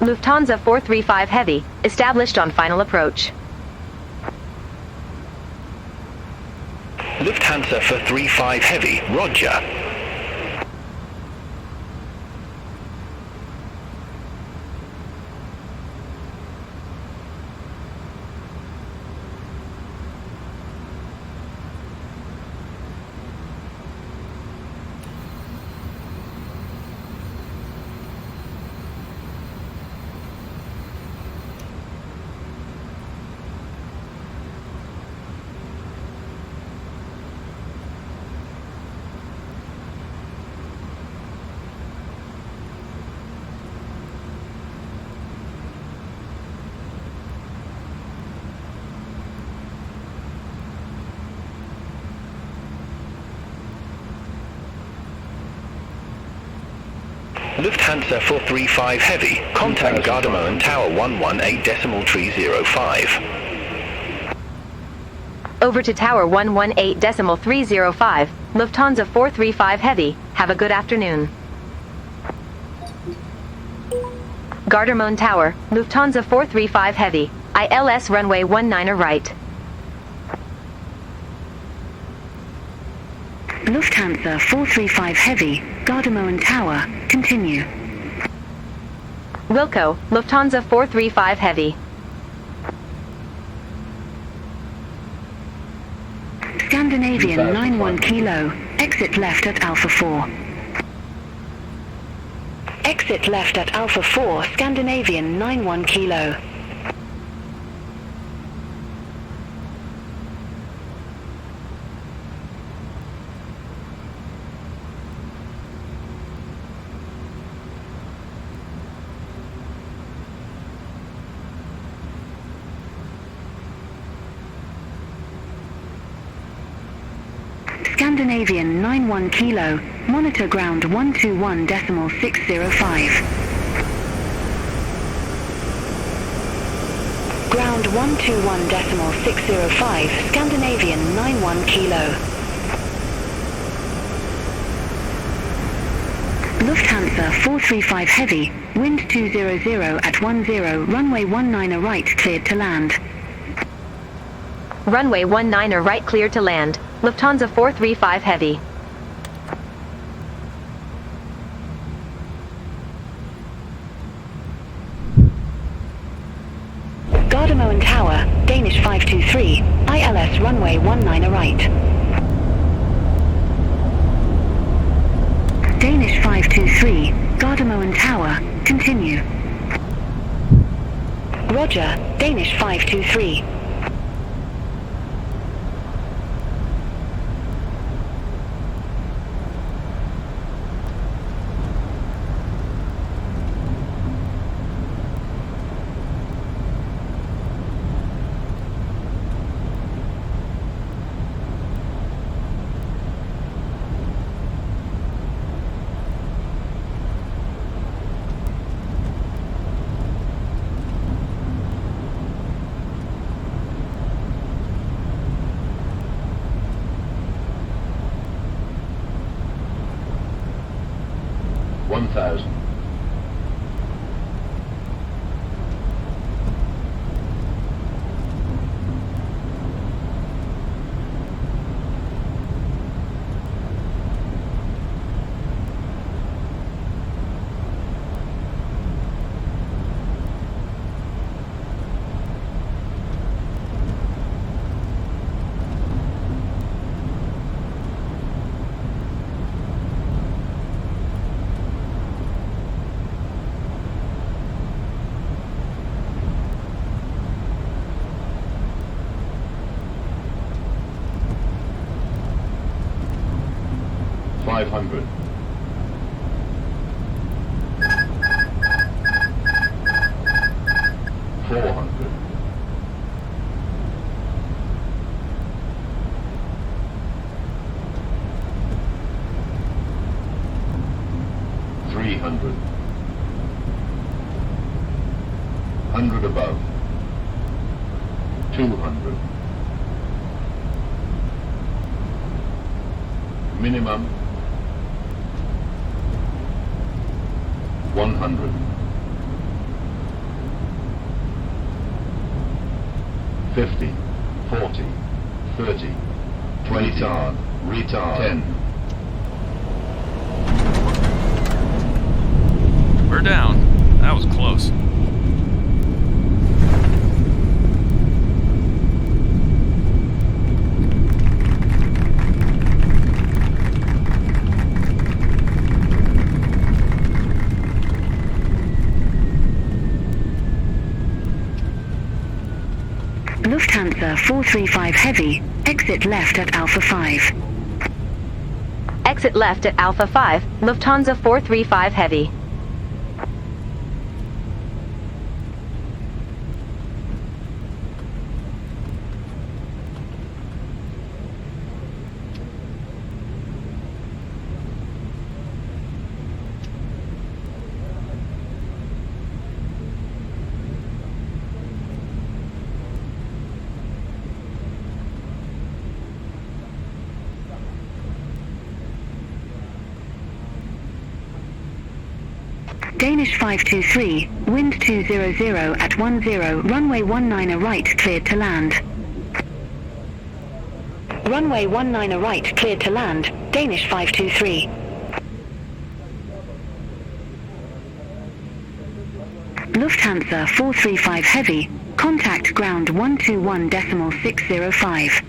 Speaker 2: Lufthansa 435 Heavy, established on final approach.
Speaker 5: Lufthansa 435 Heavy, roger. Lufthansa 435 Heavy, contact Gardermoen Tower 118.305.
Speaker 2: Over to Tower 118.305, Lufthansa 435 Heavy, have a good afternoon. Gardermoen Tower, Lufthansa 435 Heavy, ILS runway 19 right.
Speaker 6: Lufthansa 435 Heavy, Gardermoen Tower, continue.
Speaker 2: Wilco, Lufthansa 435 Heavy.
Speaker 6: Scandinavian 91 Kilo, exit left at Alpha 4. Exit left at Alpha 4, Scandinavian 91 Kilo. Scandinavian 91 Kilo, monitor ground 121.605. Ground 121.605, Scandinavian 91 Kilo. Lufthansa 435 Heavy, wind 200 at 10, runway 19 right cleared to land.
Speaker 2: Runway 19 right cleared to land. Lufthansa 435 Heavy.
Speaker 6: Gardermoen Tower, Danish 523, ILS runway 19 right. Danish 523, Gardermoen Tower, continue. Roger, Danish 523.
Speaker 8: above. 200. Minimum 100. 50, 40, 30, 20, retard, 10.
Speaker 11: We're down. That was close.
Speaker 6: Lufthansa 435 Heavy, exit left at Alpha 5.
Speaker 2: Exit left at Alpha 5, Lufthansa 435 Heavy.
Speaker 6: Danish 523, wind 200 at 10, runway 19 right cleared to land. Runway 19 right cleared to land, Danish 523. Lufthansa 435 Heavy, contact ground 121.605.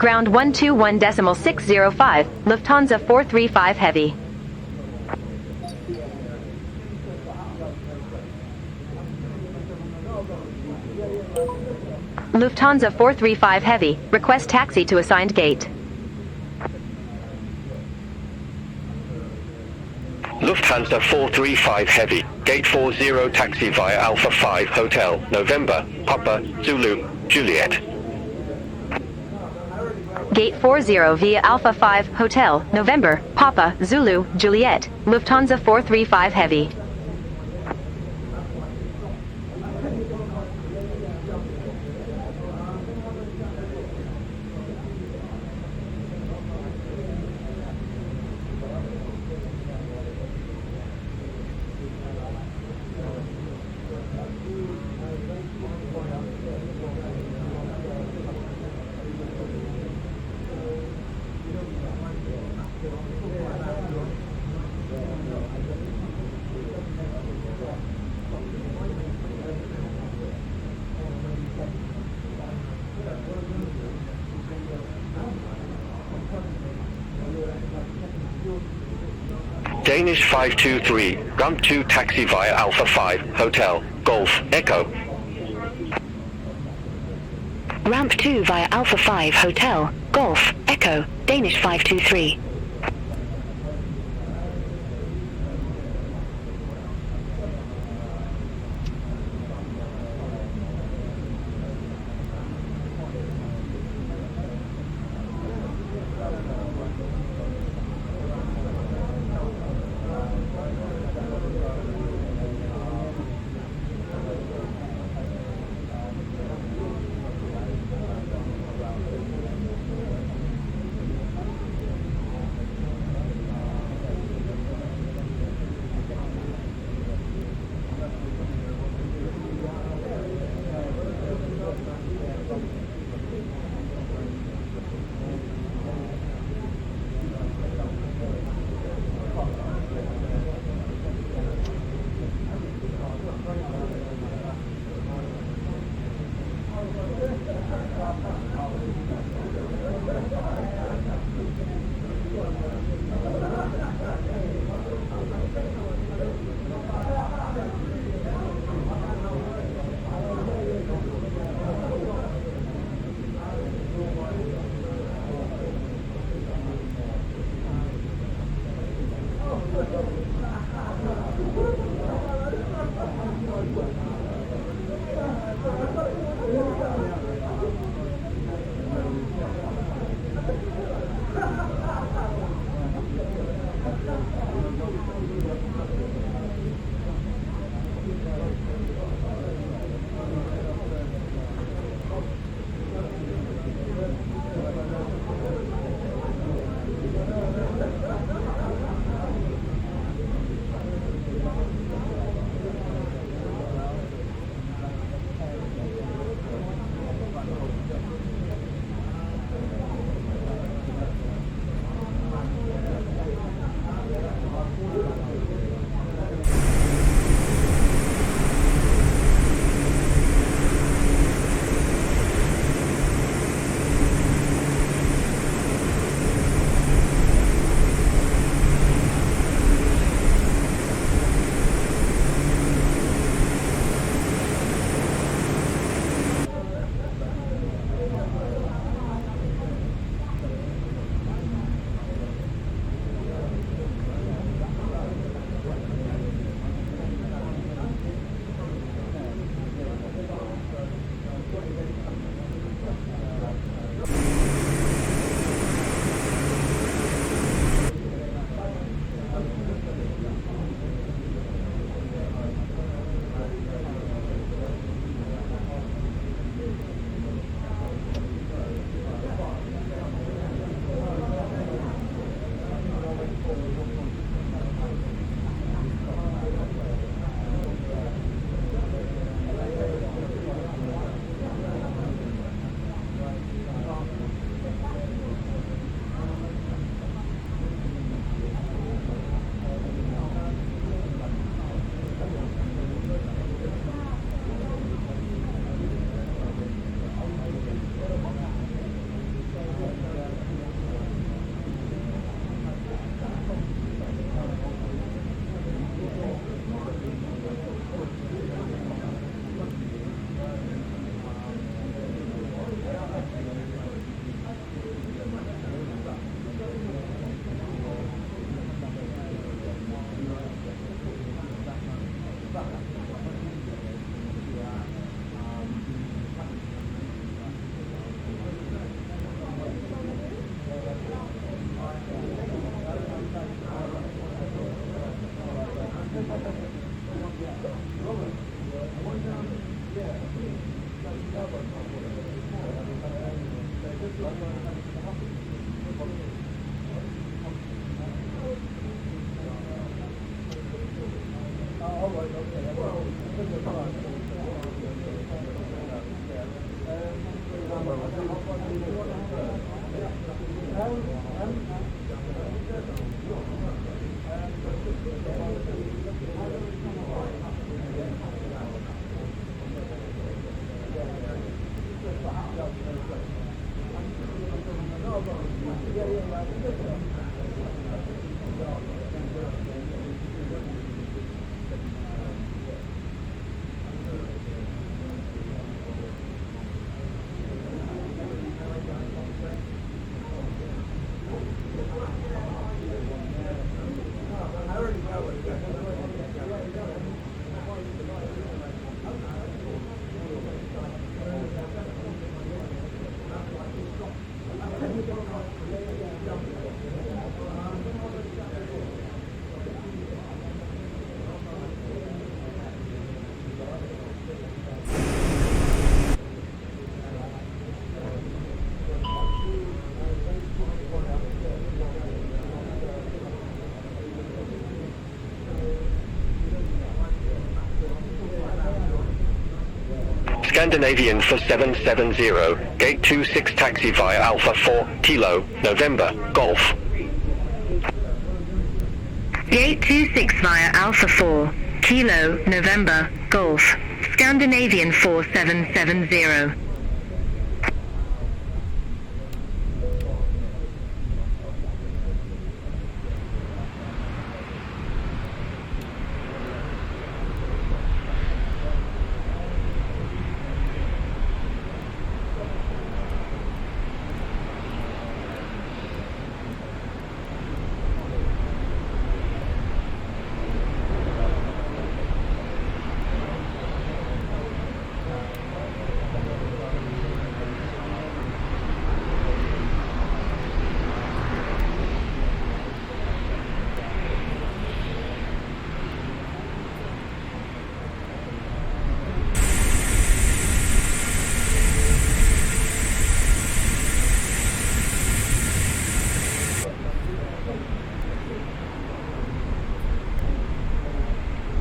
Speaker 2: Ground 121.605, Lufthansa 435 Heavy. Lufthansa 435 Heavy, request taxi to assigned gate.
Speaker 5: Lufthansa 435 Heavy, gate 40 taxi via Alpha 5 Hotel, November, Papa, Zulu, Juliet.
Speaker 2: Gate 40 via Alpha 5 Hotel, November, Papa, Zulu, Juliet, Lufthansa 435 Heavy.
Speaker 5: Danish 523, ramp 2 taxi via Alpha 5 Hotel, Golf, Echo.
Speaker 6: Ramp 2 via Alpha 5 Hotel, Golf, Echo, Danish 523.
Speaker 5: Scandinavian for 770, gate 26 taxi via Alpha 4, Kilo, November, Golf.
Speaker 2: Gate 26 via Alpha 4, Kilo, November, Golf, Scandinavian 4770.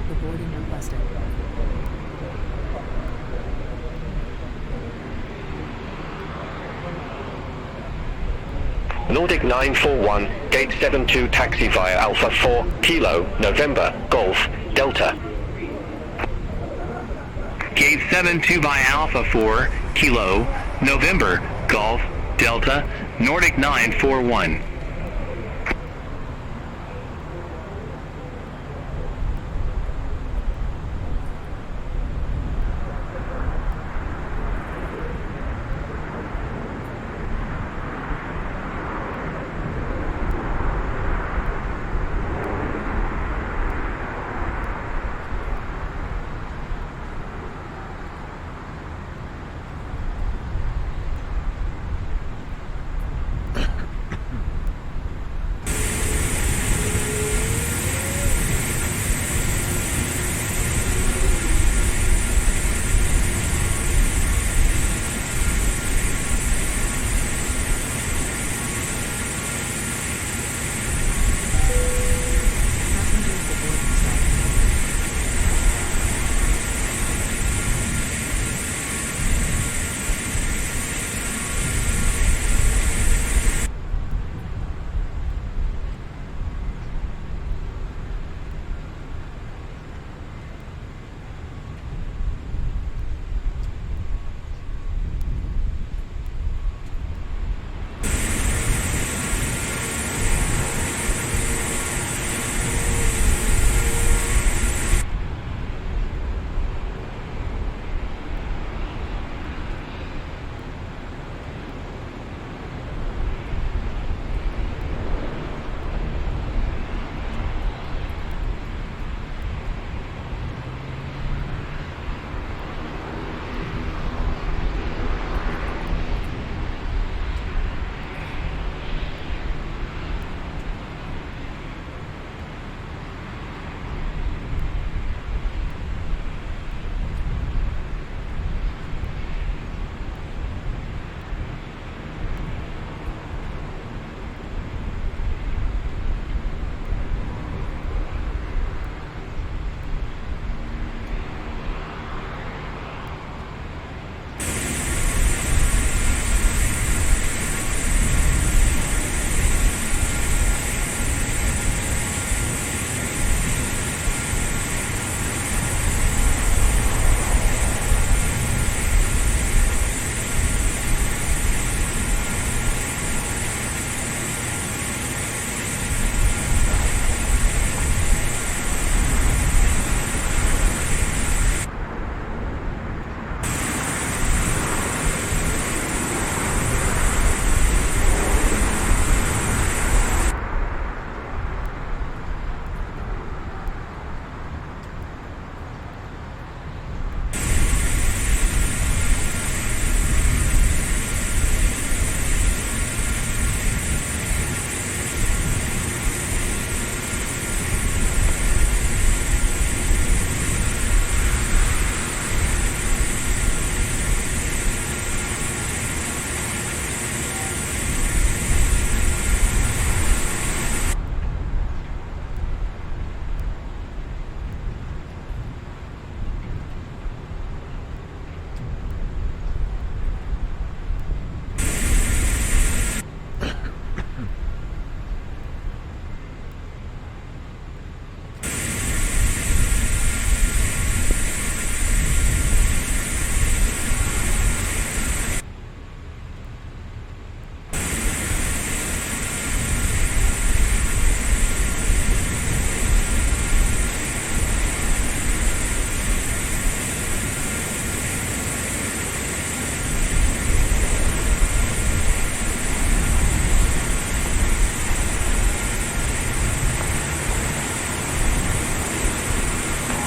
Speaker 1: The boarding requested.
Speaker 5: Nordic 941, gate 72 taxi via Alpha 4, Kilo, November, Golf, Delta.
Speaker 7: Gate 72 by Alpha 4, Kilo, November, Golf, Delta, Nordic 941.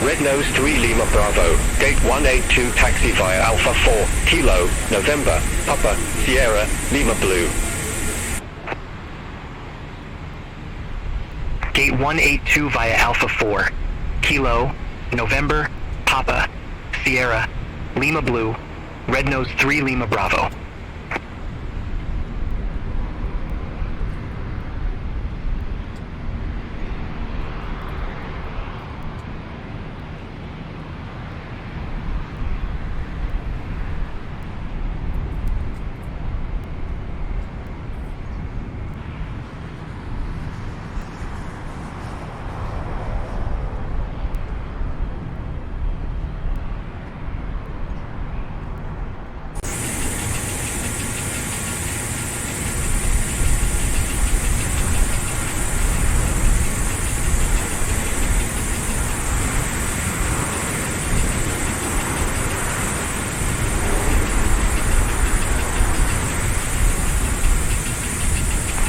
Speaker 5: Red Nose 3 Lima Bravo, Gate 182 taxi via Alpha 4, Kilo, November, Papa, Sierra, Lima Blue.
Speaker 7: Gate 182 via Alpha 4, Kilo, November, Papa, Sierra, Lima Blue, Red Nose 3 Lima Bravo.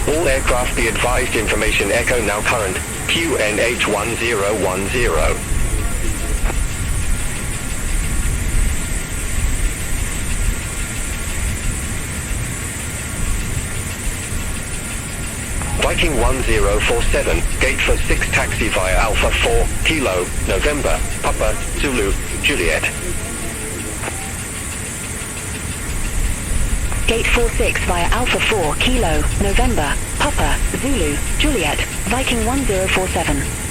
Speaker 5: All aircraft be advised, information echo now current, QNH1010. Viking 1047, gate for 6 taxi via Alpha 4, Kilo, November, Papa, Zulu, Juliet.
Speaker 6: Gate 46 via Alpha 4, Kilo, November, Papa, Zulu, Juliet, Viking 1047.